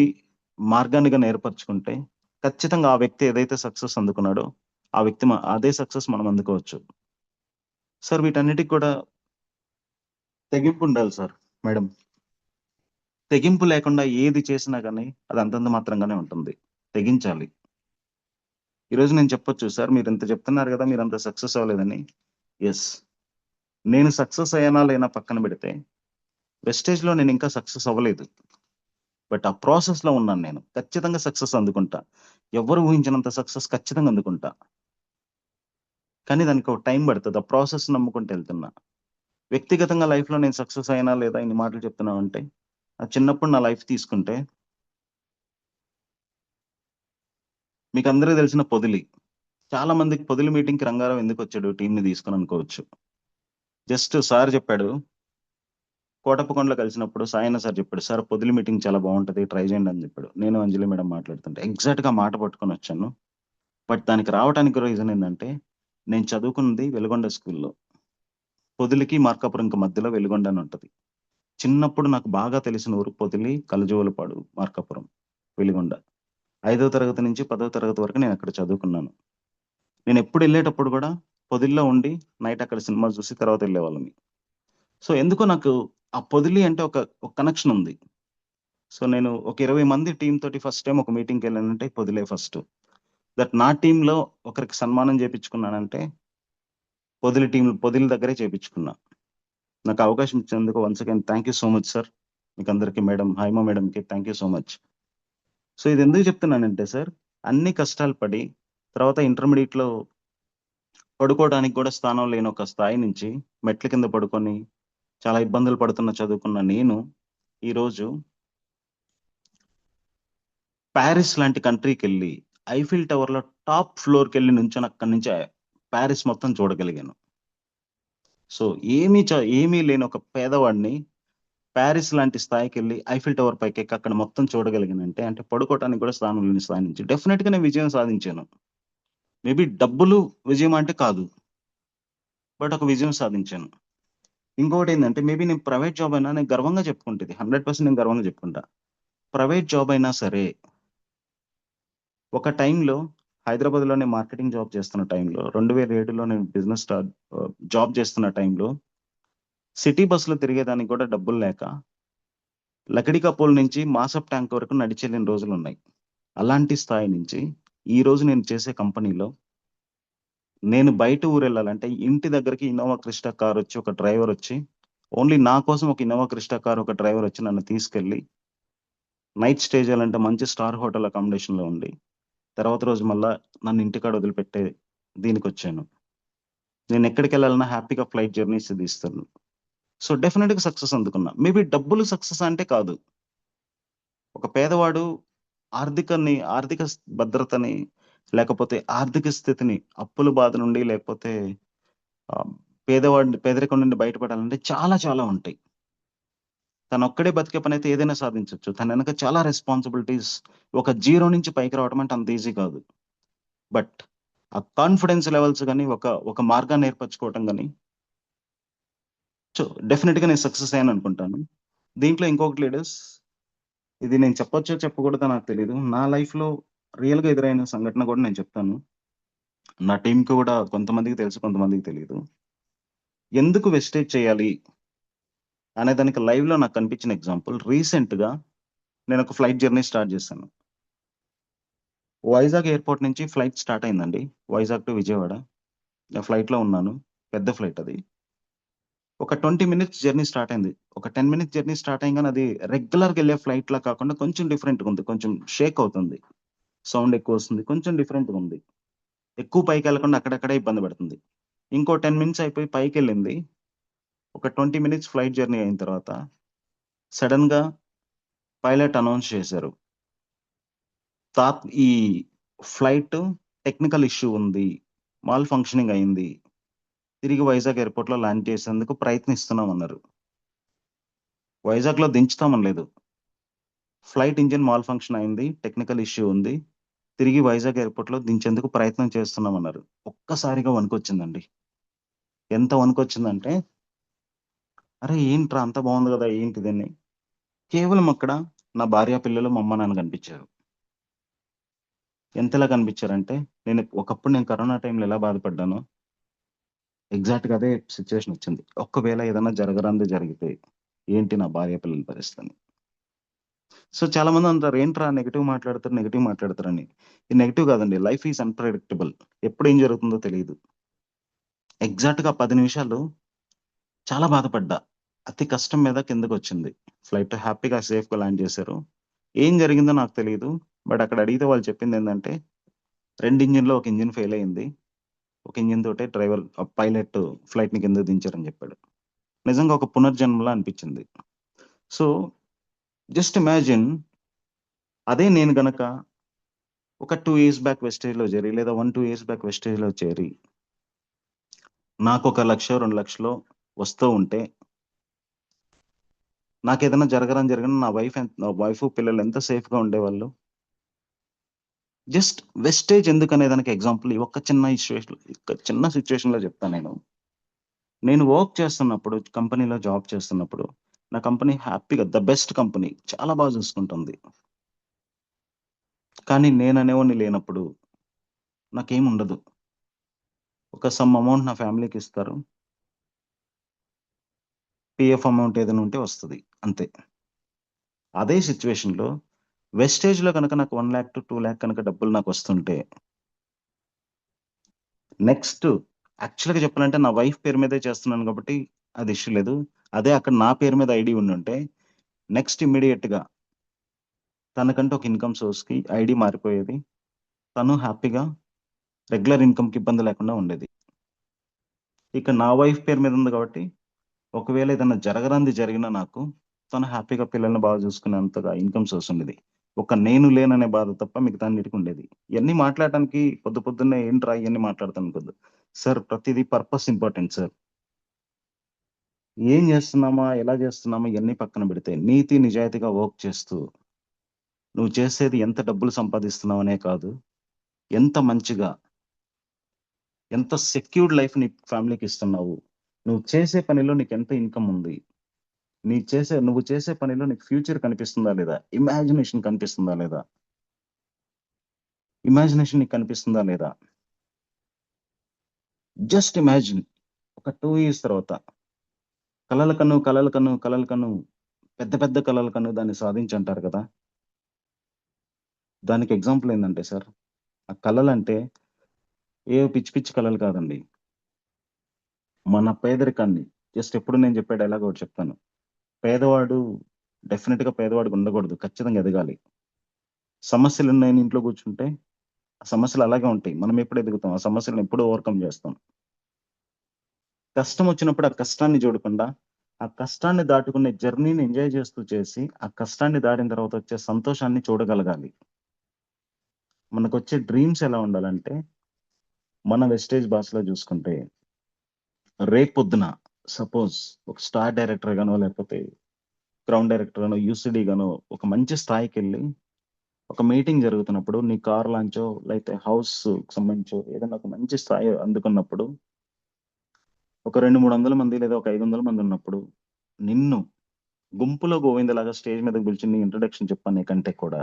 మార్గాన్నిగా ఏర్పరచుకుంటే ఖచ్చితంగా ఆ వ్యక్తి ఏదైతే సక్సెస్ అందుకున్నాడో ఆ వ్యక్తి అదే సక్సెస్ మనం అందుకోవచ్చు. సార్ వీటన్నిటికి కూడా తెగింపు ఉండాలి సార్. మేడం, తెగింపు లేకుండా ఏది చేసినా కానీ అది అంతంత మాత్రంగానే ఉంటుంది. తెగించాలి. ఈరోజు నేను చెప్పొచ్చు సార్ మీరు ఇంత చెప్తున్నారు కదా మీరు అంత సక్సెస్ అవ్వలేదని. ఎస్, నేను సక్సెస్ అయ్యానా లేనా పక్కన పెడితే వెస్టేజ్ లో నేను ఇంకా సక్సెస్ అవ్వలేదు. బట్ ఆ ప్రాసెస్ లో ఉన్నాను. నేను ఖచ్చితంగా సక్సెస్ అందుకుంటా. ఎవరు ఊహించినంత సక్సెస్ ఖచ్చితంగా అందుకుంటా. కానీ దానికి ఒక టైం పడుతుంది. ఆ ప్రాసెస్ నమ్ముకుంటూ వెళ్తున్నా. వ్యక్తిగతంగా లైఫ్ లో నేను సక్సెస్ అయినా లేదా ఇన్ని మాటలు చెప్తున్నావు అంటే చిన్నప్పుడు నా లైఫ్ తీసుకుంటే మీకు అందరికీ తెలిసిన పొదిలి. చాలా మందికి పొదిలి మీటింగ్ కి రంగారావు ఎందుకు వచ్చాడు టీం ని తీసుకొని అనుకోవచ్చు. జస్ట్ సార్ చెప్పాడు, కోటప్పకొండలో కలిసినప్పుడు సాయన్న సార్ చెప్పాడు, సార్ పొదిలి మీటింగ్ చాలా బాగుంటది, ట్రై చేయండి అని చెప్పాడు. నేను అంజలి మేడం మాట్లాడుతుంటే ఎగ్జాక్ట్ గా మాట పట్టుకొని వచ్చాను. బట్ దానికి రావడానికి రీజన్ ఏంటంటే నేను చదువుకున్నది వెలుగొండ స్కూల్లో. పొదిలికి మార్కాపురంకి మధ్యలో వెలుగొండ అని ఉంటది. చిన్నప్పుడు నాకు బాగా తెలిసిన ఊరు పొదిలి, కలజోలపాడు, మార్కాపురం, వెలుగొండ. 5వ తరగతి నుంచి 10వ తరగతి వరకు నేను అక్కడ చదువుకున్నాను. నేను ఎప్పుడు వెళ్ళేటప్పుడు కూడా పొదిల్లో ఉండి నైట్ అక్కడ సినిమా చూసి తర్వాత వెళ్ళేవాళ్ళని. సో ఎందుకో నాకు ఆ పొదిలి అంటే ఒక కనెక్షన్ ఉంది. సో నేను ఒక 20 మంది టీం తోటి ఫస్ట్ టైం ఒక మీటింగ్కి వెళ్ళానంటే పొదిలే ఫస్ట్. దట్ నా టీంలో ఒకరికి సన్మానం చేపించుకున్నానంటే పొదిలి దగ్గరే చేపించుకున్నా. నాకు అవకాశం ఇచ్చినందుకు once again thank you so much sir. మీకు అందరికి మేడం, హైమా మేడంకి thank you so much. So ఇది ఎందుకు చెప్తున్నానంటే సార్, అన్ని కష్టాలు పడి తర్వాత ఇంటర్మీడియట్ లో పడుకోవడానికి కూడా స్థానం లేని ఒక స్థాయి నుంచి మెట్ల కింద పడుకొని చాలా ఇబ్బందులు పడుతున్న చదువుకున్న నేను ఈరోజు ప్యారిస్ లాంటి కంట్రీకి వెళ్ళి ఐఫిల్ టవర్ లో టాప్ ఫ్లోర్కి వెళ్ళి నుంచొని అక్కడి నుంచి ప్యారిస్ మొత్తం చూడగలిగాను. సో ఏమీ లేని ఒక పేదవాడిని ప్యారిస్ లాంటి స్థాయికి వెళ్ళి ఐఫిల్ టవర్ పైకి ఎక్కి అక్కడ మొత్తం చూడగలిగానంటే అంటే పడుకోవటానికి కూడా స్థానం లేని స్థాయి నుంచి డెఫినెట్ గా నేను విజయం సాధించాను. మేబీ డబ్బులు విజయం అంటే కాదు, బట్ ఒక విజయం సాధించాను. ఇంకొకటి ఏంటంటే మేబీ నేను ప్రైవేట్ జాబ్ అయినా నేను గర్వంగా చెప్పుకుంటుంది, 100% నేను గర్వంగా చెప్పుకుంటా. ప్రైవేట్ జాబ్ అయినా సరే ఒక టైంలో హైదరాబాద్ లోనే మార్కెటింగ్ జాబ్ చేస్తున్న టైంలో 2007లో నేను బిజినెస్ జాబ్ చేస్తున్న టైంలో సిటీ బస్సులో తిరిగేదానికి కూడా డబ్బులు లేక లకిడికప్పోల్ నుంచి మాసప్ ట్యాంక్ వరకు నడిచెళ్ళిన రోజులు ఉన్నాయి. అలాంటి స్థాయి నుంచి ఈ రోజు నేను చేసే కంపెనీలో నేను బయట ఊరు వెళ్ళాలంటే ఇంటి దగ్గరికి ఇన్నోవా క్రిస్టా కార్ వచ్చి ఒక డ్రైవర్ వచ్చి ఓన్లీ నా కోసం ఒక ఇన్నోవా క్రిస్టా కార్ ఒక డ్రైవర్ వచ్చి నన్ను తీసుకెళ్ళి నైట్ స్టే చేయాలంటే మంచి స్టార్ హోటల్ అకామిడేషన్లో ఉండి తర్వాత రోజు మళ్ళా నన్ను ఇంటికాడ వదిలిపెట్టే దీనికి వచ్చాను. నేను ఎక్కడికి వెళ్ళాలన్నా హ్యాపీగా ఫ్లైట్ జర్నీస్ తీస్తాను. సో డెఫినెట్గా సక్సెస్ అందుకున్నా. మేబీ డబ్బులు సక్సెస్ అంటే కాదు. ఒక పేదవాడు ఆర్థిక భద్రతని లేకపోతే ఆర్థిక స్థితిని అప్పుల బాధ నుండి లేకపోతే పేదరికం నుండి బయటపడాలంటే చాలా చాలా ఉంటాయి. తను ఒక్కడే బతికే పని అయితే ఏదైనా సాధించవచ్చు. తన వెనక చాలా రెస్పాన్సిబిలిటీస్. ఒక జీరో నుంచి పైకి రావడం అంటే అంత ఈజీ కాదు. బట్ ఆ కాన్ఫిడెన్స్ లెవెల్స్ కానీ ఒక మార్గాన్ని ఏర్పరచుకోవటం కానీ సో డెఫినెట్గా నేను సక్సెస్ అయ్యాను అనుకుంటాను. దీంట్లో ఇంకొకటి లీడర్స్, ఇది నేను చెప్పొచ్చో చెప్పకూడదో నాకు తెలియదు. నా లైఫ్లో రియల్గా ఎదురైన సంఘటన కూడా నేను చెప్తాను. నా టీంకి కూడా కొంతమందికి తెలుసు, కొంతమందికి తెలియదు. ఎందుకు వెస్టేజ్ చేయాలి అనే దానికి లైవ్లో నాకు కనిపించిన ఎగ్జాంపుల్, రీసెంట్గా నేను ఒక ఫ్లైట్ జర్నీ స్టార్ట్ చేశాను. వైజాగ్ ఎయిర్పోర్ట్ నుంచి ఫ్లైట్ స్టార్ట్ అయిందండి, వైజాగ్ టు విజయవాడ. ఫ్లైట్లో ఉన్నాను, పెద్ద ఫ్లైట్ అది. ఒక 20 minutes జర్నీ స్టార్ట్ అయింది. ఒక 10 minutes జర్నీ స్టార్ట్ అయ్యంగానే అది రెగ్యులర్గా వెళ్ళే ఫ్లైట్లా కాకుండా కొంచెం డిఫరెంట్గా ఉంది. కొంచెం షేక్ అవుతుంది, సౌండ్ ఎక్కువ వస్తుంది, కొంచెం డిఫరెంట్గా ఉంది. ఎక్కువ పైకి వెళ్ళకుండా అక్కడక్కడే ఇబ్బంది పెడుతుంది. ఇంకో 10 minutes అయిపోయి పైకి వెళ్ళింది. ఒక 20 minutes ఫ్లైట్ జర్నీ అయిన తర్వాత సడన్గా పైలట్ అనౌన్స్ చేశారు, ఈ ఫ్లైట్ టెక్నికల్ ఇష్యూ ఉంది, మాల్ ఫంక్షనింగ్ అయింది, తిరిగి వైజాగ్ ఎయిర్పోర్ట్లో ల్యాండ్ చేసేందుకు ప్రయత్నిస్తున్నాం అన్నారు. వైజాగ్లో దించుతామని లేదు, ఫ్లైట్ ఇంజిన్ మాల్ ఫంక్షన్ అయింది, టెక్నికల్ ఇష్యూ ఉంది, తిరిగి వైజాగ్ ఎయిర్పోర్ట్లో దించేందుకు ప్రయత్నం చేస్తున్నాం అన్నారు. ఒక్కసారిగా వణుకొచ్చిందండి. ఎంత వణుకొచ్చిందంటే, అరే ఏంట్రా అంత బాగుంది కదా ఏంటిదని. కేవలం అక్కడ నా భార్య పిల్లలు మా అమ్మ నాన్న కనిపించారు. ఎంతలా కనిపించారంటే, ఒకప్పుడు నేను కరోనా టైంలో ఎలా బాధపడ్డానో ఎగ్జాక్ట్గా అదే సిచ్యువేషన్ వచ్చింది. ఒక్కవేళ ఏదైనా జరగరాంది జరిగితే ఏంటి నా భార్య పిల్లల పరిస్థితి. సో చాలా మంది అంటారు, ఏంట్రా నెగిటివ్ మాట్లాడతారని. ఇది నెగిటివ్ కాదండి, లైఫ్ ఈజ్ అన్ప్రెడిక్టబుల్. ఎప్పుడు ఏం జరుగుతుందో తెలియదు. ఎగ్జాక్ట్గా 10 నిమిషాలు చాలా బాధపడ్డా. అతి కష్టం మీద కిందకు వచ్చింది ఫ్లైట్, హ్యాపీగా సేఫ్గా ల్యాండ్ చేశారు. ఏం జరిగిందో నాకు తెలియదు. బట్ అక్కడ అడిగితే వాళ్ళు చెప్పింది ఏంటంటే 2 ఇంజిన్లో ఒక ఇంజిన్ ఫెయిల్ అయింది, ఒక ఇంజిన్ తోటే పైలట్ ఫ్లైట్ని కింద దించారని చెప్పాడు. నిజంగా ఒక పునర్జన్మలా అనిపించింది. సో జస్ట్ ఇమాజిన్, అదే నేను గనక ఒక 2 years బ్యాక్ వెస్టేజ్లో చేరి లేదా 1-2 years బ్యాక్ వెస్టేజ్లో చేరి నాకు 1 లక్ష 2 లక్షలు వస్తూ ఉంటే, నాకు ఏదైనా జరిగిన నా వైఫ్ పిల్లలు ఎంత సేఫ్గా ఉండేవాళ్ళు. జస్ట్ వెస్టేజ్ ఎందుకు అనే దానికి ఎగ్జాంపుల్ ఒక చిన్న సిచ్యువేషన్లో చెప్తాను. నేను వర్క్ చేస్తున్నప్పుడు, కంపెనీలో జాబ్ చేస్తున్నప్పుడు, నా కంపెనీ హ్యాపీగా ద బెస్ట్ కంపెనీ, చాలా బాగా చూసుకుంటుంది. కానీ నేను అనేవాడిని లేనప్పుడు నాకేముండదు. ఒక సమ్ అమౌంట్ నా ఫ్యామిలీకి ఇస్తారు, పిఎఫ్ అమౌంట్ ఏదైనా ఉంటే వస్తుంది, అంతే. అదే సిచ్యువేషన్లో వెస్టేజ్లో కనుక నాకు 1 lakh to 2 lakh కనుక డబ్బులు నాకు వస్తుంటే, నెక్స్ట్ యాక్చువల్గా చెప్పాలంటే నా వైఫ్ పేరు మీదే చేస్తున్నాను కాబట్టి అది ఇష్యూ లేదు. అదే అక్కడ నా పేరు మీద ఐడి ఉండుంటే నెక్స్ట్ ఇమ్మీడియట్గా తనకంటే ఒక ఇన్కమ్ సోర్స్కి ఐడి మారిపోయేది. తను హ్యాపీగా రెగ్యులర్ ఇన్కమ్కి ఇబ్బంది లేకుండా ఉండేది. ఇక నా వైఫ్ పేరు మీద ఉంది కాబట్టి ఒకవేళ ఏదైనా జరిగినా నాకు తను హ్యాపీగా పిల్లల్ని బాగా చూసుకునేంతగా ఇన్కమ్ సోర్స్ ఉండేది. ఒక నేను లేననే బాధ తప్ప మిగతా అన్నిటికీ ఉండేది. ఇవన్నీ మాట్లాడటానికి పొద్దున్నే ఏంట్రా ఇవన్నీ మాట్లాడతాను కొద్దు సార్, ప్రతిదీ పర్పస్ ఇంపార్టెంట్ సార్. ఏం చేస్తున్నామా, ఎలా చేస్తున్నామా ఇవన్నీ పక్కన పెడితే నీతి నిజాయితీగా వర్క్ చేస్తూ నువ్వు చేసేది ఎంత డబ్బులు సంపాదిస్తున్నావు అనే కాదు, ఎంత మంచిగా ఎంత సెక్యూర్డ్ లైఫ్ నీ ఫ్యామిలీకి ఇస్తున్నావు, నువ్వు చేసే పనిలో నీకు ఎంత ఇన్కమ్ ఉంది, నువ్వు చేసే పనిలో నీకు ఫ్యూచర్ కనిపిస్తుందా లేదా, ఇమాజినేషన్ నీకు కనిపిస్తుందా లేదా. జస్ట్ ఇమాజిన్, ఒక 2 ఇయర్స్ తర్వాత కలల కన్ను పెద్ద పెద్ద కలల కన్ను దాన్ని సాధించంటారు కదా! దానికి ఎగ్జాంపుల్ ఏందంటే సార్, ఆ కలలంటే ఏవో పిచ్చి పిచ్చి కలలు కాదండి. మన పేదరికాన్ని జస్ట్ ఎప్పుడు నేను చెప్పే డైలాగ్ ఒకటి చెప్తాను. పేదవాడు డెఫినిట్‌గా పేదవాడిగా ఉండకూడదు. ఖచ్చితంగా ఎదగాలి. సమస్యలున్నాయని ఇంట్లో కూర్చుంటే, ఆ సమస్యలు అలాగే ఉంటాయి. మనం ఎప్పుడు ఎదుగుతాం? ఆ సమస్యలను ఎప్పుడు ఓవర్‌కమ్ చేస్తాం. కష్టం వచ్చినప్పుడు ఆ కష్టాన్ని చూడకుండా, ఆ కష్టాన్ని దాటుకునే జర్నీని ఎంజాయ్ చేస్తూ చేసి, ఆ కష్టాన్ని దాటిన తర్వాత వచ్చే సంతోషాన్ని చూడగలగాలి. మనకొచ్చే డ్రీమ్స్ ఎలా ఉండాలంటే, మన వెస్టేజ్ భాషలో చూసుకుంటే, రేపొద్దున సపోజ్ ఒక స్టార్ డైరెక్టర్ గానో, లేకపోతే క్రౌన్ డైరెక్టర్ గానో, యూసీడీ గానో ఒక మంచి స్థాయికెళ్ళి, ఒక మీటింగ్ జరుగుతున్నప్పుడు నీ కార్ లాంచో, లేతే హౌస్‌కి సంబంధించో ఏదైనా ఒక మంచి స్థాయి అందుకున్నప్పుడు, ఒక 200, 300 మంది లేదా ఒక 500 మంది ఉన్నప్పుడు, నిన్ను గుంపులో గోవిందలాగా స్టేజ్ మీదకి పిలిచి నీ ఇంట్రడక్షన్ చెప్పనే కంటే కూడా,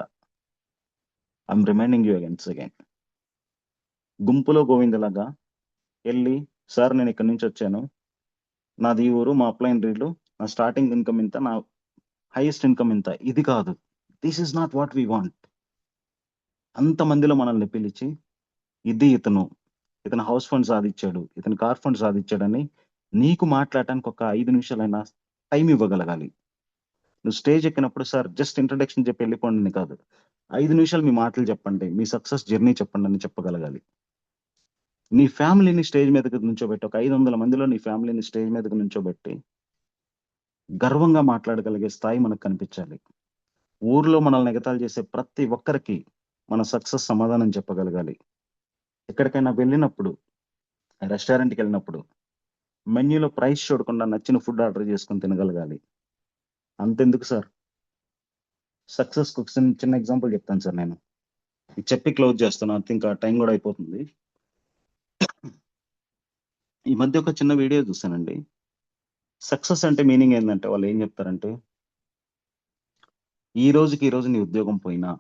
I'm reminding you once again. గుంపులో గోవిందలాగా ఎళ్లి, "సార్ నేను ఇక్కడి నుంచొచ్చాను. నాది ఈ ఊరు. మా అప్లైన్ రీడ్లు. నా స్టార్టింగ్ ఇన్‌కమ్ ఇంత. నా హైయెస్ట్ ఇన్‌కమ్ ఇంత." ఇది కాదు. This is not what we want. అంతమందిలో మనల్ని పిలిచి, ఇది ఇతను. ఇతను హౌస్ ఫండ్ సాధిచ్చాడు. ఇతను కార్ ఫండ్ సాధిచ్చాడని నీకు మాట్లాడటానికి ఒక 5 నిమిషాలైనా టైమ్ ఇవ్వగలగాలి. నువ్వు స్టేజ్ ఎక్కినప్పుడు సార్ జస్ట్ ఇంట్రడక్షన్ చెప్పి వెళ్ళిపోండి అని కాదు. 5 నిమిషాలు మీ మాటలు చెప్పండి. మీ సక్సెస్ జర్నీ చెప్పండి అని చెప్పగలగాలి. నీ ఫ్యామిలీని స్టేజ్ మీదకి నుంచోబెట్టి, ఒక 500 మందిలో నీ ఫ్యామిలీని స్టేజ్ మీదకి నుంచోబెట్టి, గర్వంగా మాట్లాడగలిగే స్థాయి మనకు కనిపించాలి. ఊర్లో మనల్ని ఎగతాళి చేసే ప్రతి ఒక్కరికి మన సక్సెస్ సమాధానం చెప్పగలగాలి. ఎక్కడికైనా వెళ్ళినప్పుడు, రెస్టారెంట్‌కెళ్ళినప్పుడు మెన్యూలో ప్రైస్ చూడకుండా నచ్చిన ఫుడ్ ఆర్డర్ చేసుకొని తినగలగాలి. అంతెందుకు సార్, సక్సెస్‌కి ఒక చిన్న ఎగ్జాంపుల్ చెప్తాను సార్ నేను. ఇది చెప్పి క్లోజ్ చేస్తాను. ఐ థింక్ ఆ టైం కూడా అయిపోతుంది. ఈ మధ్య ఒక చిన్న వీడియో చూసానండి. సక్సెస్ అంటే మీనింగ్ ఏందంటే వాళ్ళు ఏం చెప్తారంటే, ఈ రోజుకి ఈ రోజు నీ ఉద్యోగం పోయినా,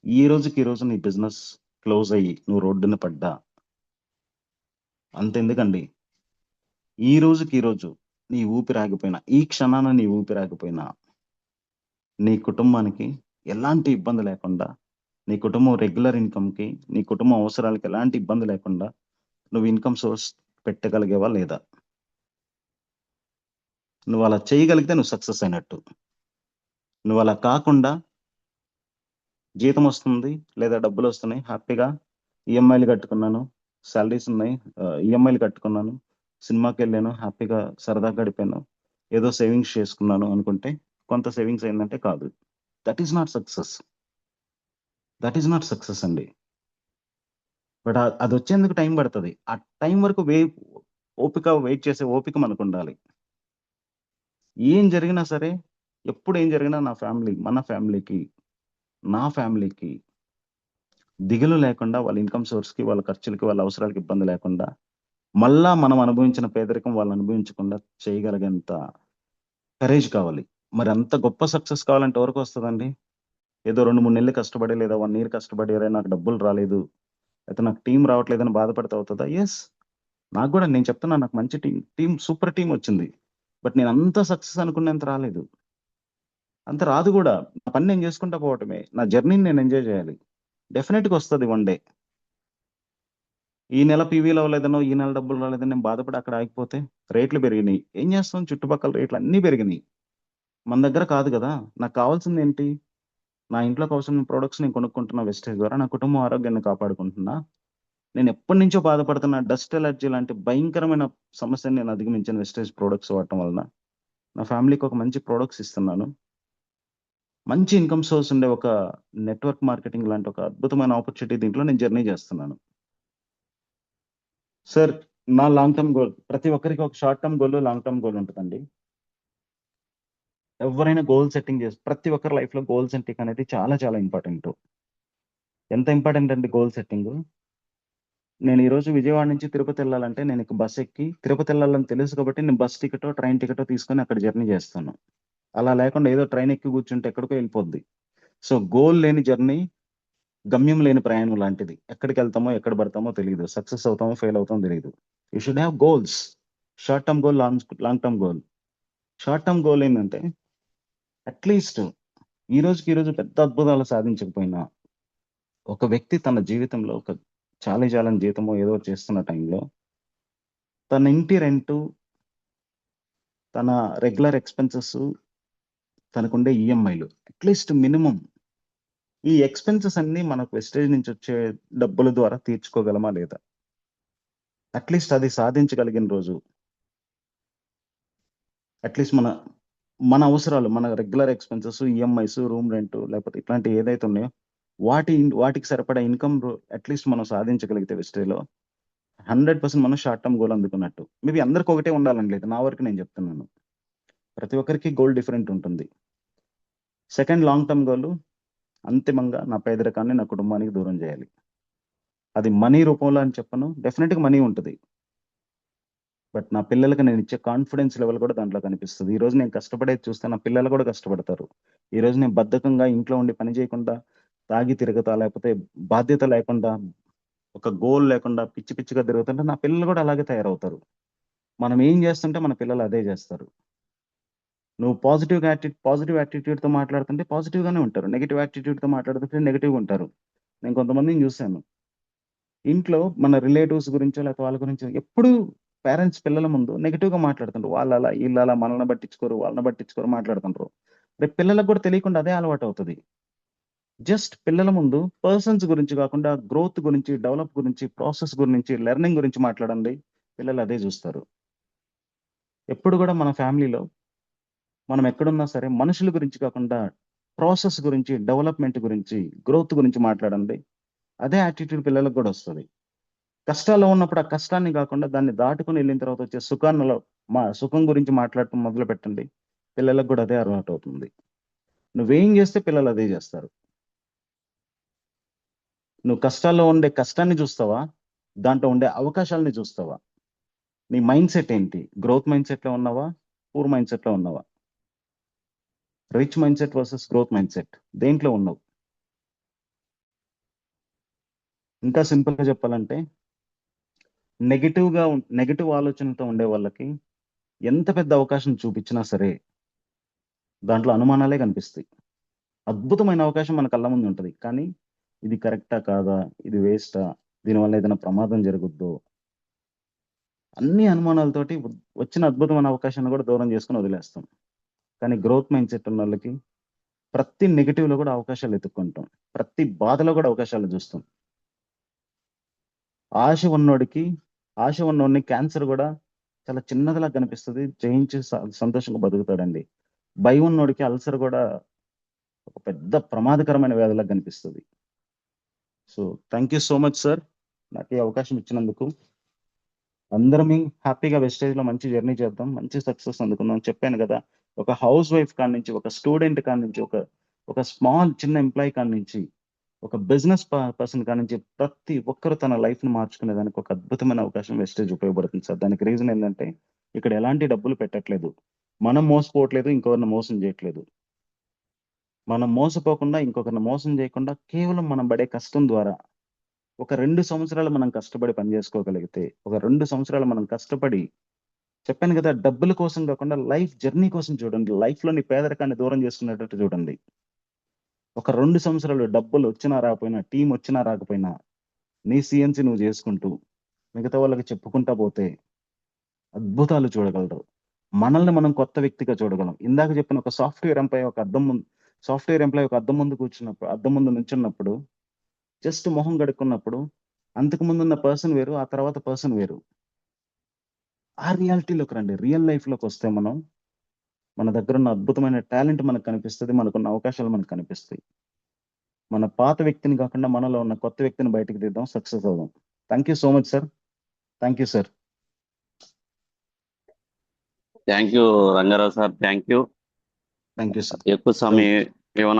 ఈ రోజుకి ఈ రోజు నీ బిజినెస్ క్లోజ్ అయ్యి నువ్వు రోడ్డున పడ్డా, అంతెందుకండి, ఈ రోజుకి ఈ రోజు నీ ఊపిరి ఆగిపోయినా, ఈ క్షణాన నీ ఊపిరి ఆగిపోయినా, నీ కుటుంబానికి ఎలాంటి ఇబ్బంది లేకుండా, నీ కుటుంబం రెగ్యులర్ ఇన్‌కమ్‌కి, నీ కుటుంబం అవసరాలకి ఎలాంటి ఇబ్బంది లేకుండా నువ్వు ఇన్‌కమ్ సోర్స్ పెట్టగలిగావా లేదా? నువ్వలా చేయగలిగితే నువ్వు సక్సెస్ అయినట్టు. నువ్వలా కాకుండా జీతమొస్తుంది లేదా డబ్బులొస్తున్నాయి హ్యాపీగా ఈఎంఐలు కట్టుకున్నాను, సాలరీస్ ఉన్నాయి, ఈఎంఐలు కట్టుకున్నాను, సినిమాకెళ్ళాను, హ్యాపీగా సరదాగా గడిపాను, ఏదో సేవింగ్స్ చేసుకున్నాను అనుకుంటే కొంత సేవింగ్స్ అయిందంటే కాదు. That is not success. That is not success అండి. బట్ అదొచ్చేందుకు టైం పడతది. ఆ టైం వరకు ఓపిక వెయిట్ చేసే ఓపిక మనకుండాలి. ఏం జరిగినా సరే, ఎప్పుడు ఏం జరిగినా నా ఫ్యామిలీ, మన ఫ్యామిలీకి, నా ఫ్యామిలీకి దిగులు లేకుండా వాళ్ళ ఇన్‌కమ్ సోర్స్‌కి, వాళ్ళ ఖర్చులకి, వాళ్ళ అవసరాలకి ఇబ్బంది లేకుండా, మళ్ళా మనం అనుభవించిన పేదరికం వాళ్ళు అనుభవించకుండా చేయగలిగేంత కరేజ్ కావాలి. మరి అంత గొప్ప సక్సెస్ కావాలంటే ఎవరికొస్తదండి? ఏదో 2, 3 నెలలు కష్టపడి లేదా 1 ఇయర్ కష్టపడి "అరేయ్! నాకు డబ్బులు రాలేదు. లేతే నాకు టీమ్ రావట్లేదని" బాధపడితే అవుతదా? యెస్. నాకు గూడా నేను చెప్తున్నా, నాకు మంచి టీమ్ సూపర్ టీమొచ్చింది. బట్ నేను అంత సక్సెస్ అనుకున్నంత రాలేదు. అంత రాదు గూడా. నా పని నేను చేసుకుంటా పోవటమే. నా జర్నీని నేను ఎంజాయ్ చేయాలి. డెఫినెట్‌గా వస్తది వన్ డే. ఈ నెల పీవీలు అవ్వలేదనో, ఈ నెల డబ్బులు రాలేదని నేను బాధపడి అక్కడ ఆగిపోతే, రేట్లు పెరిగినియి. ఏం చేస్తాం, చుట్టుపక్కల రేట్లు అన్నీ పెరిగినియి. మన దగ్గర కాదు గదా! నాకు కావాల్సిందేంటి? నా ఇంట్లోకి అవసరమైన ప్రొడక్ట్స్ నేను కొనుక్కుంటున్నా వెస్టేజ్ ద్వారా. నా కుటుంబం ఆరోగ్యాన్ని కాపాడుకుంటున్నా. నేను ఎప్పటినుంచో బాధపడుతున్న డస్ట్ అలర్జీ లాంటి భయంకరమైన సమస్యని నేను అధిగమించాను వెస్టేజ్ ప్రొడక్ట్స్ వాడటం వలన. నా ఫ్యామిలీకి ఒక మంచి ప్రొడక్ట్స్ ఇస్తున్నాను. మంచి ఇన్‌కమ్ సోర్స్ ఉండే ఒక నెట్వర్క్ మార్కెటింగ్ లాంటి ఒక అద్భుతమైన ఆపర్చునిటీ దీంట్లో నేను జర్నీ చేస్తున్నాను. సార్, నా లాంగ్ టర్మ్ గోల్, ప్రతి ఒక్కరికి ఒక short term goal, long term goal ఉంటదండి. ఎవ్వరైనా గోల్ సెట్టింగ్ ప్రతి ఒక్కరి లైఫ్‌లో గోల్ సెట్టింగ్ అనేది చాలా చాలా ఇంపార్టెంటు. ఎంత ఇంపార్టెంట్ అండి గోల్ సెట్టింగు? నేను ఈరోజు విజయవాడ నుంచి తిరుపతెళ్ళాలంటే నేను ఇక బస్ ఎక్కి తిరుపతెళ్ళాలని తెలుసు కాబట్టి నేను బస్ టికెటో, ట్రైన్ టికెటో తీసుకొని అక్కడ జర్నీ చేస్తాను. అలా లేకుండా ఏదో ట్రైన్ ఎక్కి కూర్చుంటే ఎక్కడికో ఎళ్ళిపోద్ది. సో, గోల్ లేని జర్నీ గమ్యం లేని ప్రయాణం లాంటిది. ఎక్కడికి వెళ్తామో ఎక్కడ పడతామో తెలియదు, సక్సెస్ అవుతామో ఫెయిల్ అవుతామో తెలియదు. You should have goals, short term goal, long term goal. Short term goal ఏంటంటే అట్లీస్ట్ ఈ రోజుకి ఈ రోజు పెద్ద అద్భుతాలు సాధించకపోయినా ఒక వ్యక్తి తన జీవితంలో ఒక చాలని జీతమో ఏదో చేస్తున్న టైంలో తన ఇంటి రెంటు, తన రెగ్యులర్ ఎక్స్‌పెన్సెస్, తనకుండే ఈఎంఐలు అట్‌లీస్ట్ మినిమమ్ ఈ ఎక్స్‌పెన్సెస్ అన్నీ మనకు వెస్టేజ్ నుంచి వచ్చే డబ్బుల ద్వారా తీర్చుకోగలమా లేదా? అట్‌లీస్ట్ అది సాధించగలిగిన రోజు అట్‌లీస్ట్ మన అవసరాలు, మన regular expenses, EMIs, room rent లేకపోతే ఇట్లాంటివి ఏదైతే ఉన్నాయో వాటికి సరిపడా ఇన్‌కమ్ అట్‌లీస్ట్ మనం సాధించగలిగితే వెస్టేజ్‌లో 100% మనం షార్ట్ టర్మ్ గోల్ అందుకున్నట్టు. మేబీ అందరికి ఒకటే ఉండాలని లేదు. నా వరకు నేను చెప్తున్నాను. ప్రతి ఒక్కరికి గోల్ డిఫరెంట్ ఉంటుంది. సెకండ్ లాంగ్ టర్మ్ గోల్ అంతిమంగా నా పేదరికాన్ని నా కుటుంబానికి దూరం చేయాలి. అది మనీ రూపంలో అని చెప్పను. డెఫినిట్‌గా మనీ ఉంటది. బట్ నా పిల్లలకి నేను ఇచ్చే కాన్ఫిడెన్స్ లెవెల్ కూడా దాంట్లో కనిపిస్తది. ఈరోజు నేను కష్టపడేది చూస్తే నా పిల్లలు కూడా కష్టపడతారు. ఈరోజు నేను బద్ధకంగా ఇంట్లో ఉండి పని చేయకుండా, తాగి తిరుగుతా, లేకపోతే బాధ్యత లేకుండా, ఒక గోల్ లేకుండా పిచ్చి పిచ్చిగా తిరుగుతుంటే నా పిల్లలు కూడా అలాగే తయారవుతారు. మనం ఏం చేస్తుంటే మన పిల్లలు అదే చేస్తారు. నువ్వు పాజిటివ్ యాటిట్యూడ్‌తో మాట్లాడుతుంటే పాజిటివ్‌గానే ఉంటారు. నెగెటివ్ యాటిట్యూడ్‌తో మాట్లాడుతుంటే నెగెటివ్‌గా ఉంటారు. నేను కొంతమందిని చూసాను. ఇంట్లో మన రిలేటివ్స్ గురించో లేకపోతే వాళ్ళ గురించో ఎప్పుడూ పేరెంట్స్ పిల్లల ముందు నెగెటివ్‌గా మాట్లాడుతుండ్రు. వాళ్ళలా, ఈళ్ళలా మనల్ని పట్టించుకోరు, వాళ్ళని పట్టించుకోరు మాట్లాడుతుండ్రు. రేపు పిల్లలకు కూడా తెలియకుండా అదే అలవాటవుతది. జస్ట్ పిల్లల ముందు పర్సన్స్ గురించి కాకుండా గ్రోత్ గురించి, డెవలప్ గురించి, ప్రాసెస్ గురించి, లెర్నింగ్ గురించి మాట్లాడండి. పిల్లలు అదే చూస్తారు. ఎప్పుడు కూడా మన ఫ్యామిలీలో మనం ఎక్కడున్నా సరే మనుషుల గురించి కాకుండా ప్రాసెస్ గురించి, డెవలప్‌మెంట్ గురించి, గ్రోత్ గురించి మాట్లాడండి. అదే యాటిట్యూడ్ పిల్లలకు కూడా వస్తది. కష్టాల్లో ఉన్నప్పుడు ఆ కష్టాన్ని గాకుండా దాన్ని దాటుకొని ఎళ్ళిన తర్వాత వచ్చే సుఖం గురించి మాట్లాడటం మొదలుపెట్టండి. పిల్లలకు గూడా అదే అలవాటవుతుంది. నువ్వేం జేస్తే పిల్లలు అదే జేస్తారు. నువ్వు కష్టాల్లో ఉండే కష్టాన్ని జూస్తావా? దాంట్లో ఉండే అవకాశాలని జూస్తావా? నీ మైండ్‌సెట్ ఏంటి? గ్రోత్ మైండ్‌సెట్‌లో ఉన్నావా? పూర్ మైండ్‌సెట్‌లో ఉన్నావా? Rich mindset versus growth mindset దేంట్లో ఉన్నావు? ఇంకా సింపుల్‌గా జెప్పాలంటే నెగెటివ్ ఆలోచనలతో ఉండే వాళ్ళకి ఎంత పెద్ద అవకాశం చూపిచ్చినా సరే దాంట్లో అనుమానాలే కనిపిస్తాయి. అద్భుతమైన అవకాశం మన కళ్ళ ముందు ఉంటది. కానీ ఇది కరెక్టా? కాదా? ఇది వేస్టా? దీనివల్ల ఏదైనా ప్రమాదం జరుగుద్దో? అన్ని అనుమానాలతోటి వచ్చిన అద్భుతమైన అవకాశాన్ని కూడా దూరం చేసుకొని వదిలేస్తాం. కానీ గ్రోత్ మైండ్‌సెట్ ఉన్నోళ్ళకి ప్రతి నెగెటివ్‌లో కూడా అవకాశాలు ఎతుక్కుంటాం. ప్రతి బాధలో కూడా అవకాశాలు చూస్తాం. ఆశ ఉన్నోడికి ఆశ ఉన్నోడిని క్యాన్సర్ కూడా చాలా చిన్నదిలా కనిపిస్తది. జయించి సంతోషంగా బతుకుతాడండి. భయం ఉన్నోడికి అల్సర్ కూడా ఒక పెద్ద ప్రమాదకరమైన వ్యాధిలాగా కనిపిస్తది. So, thank you so much sir. నాకు ఈ అవకాశం ఇచ్చినందుకు. అందరమీ హ్యాపీగా వెస్టేజ్‌లో మంచి జర్నీ చేద్దాం. మంచి సక్సెస్ అందుకుందాం. చెప్పాను గదా! ఒక హౌస్ వైఫ్ కాడ్నుంచి, ఒక స్టూడెంట్ కాడ్నుంచి, ఒక స్మాల్ చిన్న ఎంప్లాయీ కాడ్నుంచి, ఒక బిజినెస్ పర్సన్ కాడ్నుంచి ప్రతి ఒక్కరు తన లైఫ్‌ని మార్చుకునేదానికి ఒక అద్భుతమైన అవకాశం వెస్టేజ్ ఉపయోగపడుతుంది సార్. దానికి రీజన్ ఏందంటే, ఇక్కడ ఎలాంటి డబ్బులు పెట్టట్లేదు. మనం మోసపోవట్లేదు. ఇంకొకరిని మోసం జేయట్లేదు. మనం మోసపోకుండా, ఇంకొకరిని మోసం జేయకుండా కేవలం మనం పడే కష్టం ద్వారా ఒక 2 సంవత్సరాలు మనం కష్టపడి పని జేసుకోగలిగితే, ఒక 2 సంవత్సరాలు మనం కష్టపడి చెప్పాను గదా! డబ్బుల కోసం గాకుండా లైఫ్ జర్నీ కోసం చూడండి. లైఫ్‌లో నీ పేదరికాన్ని దూరం చేసుకునేటట్టు చూడండి. ఒక 2 సంవత్సరాలు డబ్బులొచ్చినా రాకపోయినా, టీమొచ్చినా రాకపోయినా, నీ సీఎన్‌సీ నువ్వు జేసుకుంటూ, మిగతా వాళ్ళకి చెప్పుకుంటా పోతే అద్భుతాలు చూడగలరు. మనల్ని మనం కొత్త వ్యక్తిగా చూడగలం. ఇందాక చెప్పిన ఒక సాఫ్ట్‌వేర్ ఎంప్లాయీ ఒక అద్దం ముందు నుంచున్నప్పుడు, జస్ట్ మొహం కడుక్కున్నప్పుడు, అంతకు ముందున్న పర్సన్ వేరు, ఆ తర్వాత పర్సన్ వేరు. ఆ రియాలిటీలోకి రండి. రియల్ లైఫ్‌లోకొస్తే మన దగ్గరున్న అద్భుతమైన టాలెంట్ మనకు కనిపిస్తది. మనకున్న అవకాశాలు మనకు కనిపిస్తాయి. మన పాత వ్యక్తిని కాకుండా మనలో ఉన్న కొత్త వ్యక్తిని బయటికి తీద్దాం. సక్సెస్ అవుదాం. Thank you so much sir. Thank you sir. Thank you Rangarao sir. Thank you. Thank you sir. ఎక్కువ సమయం ఏమైనా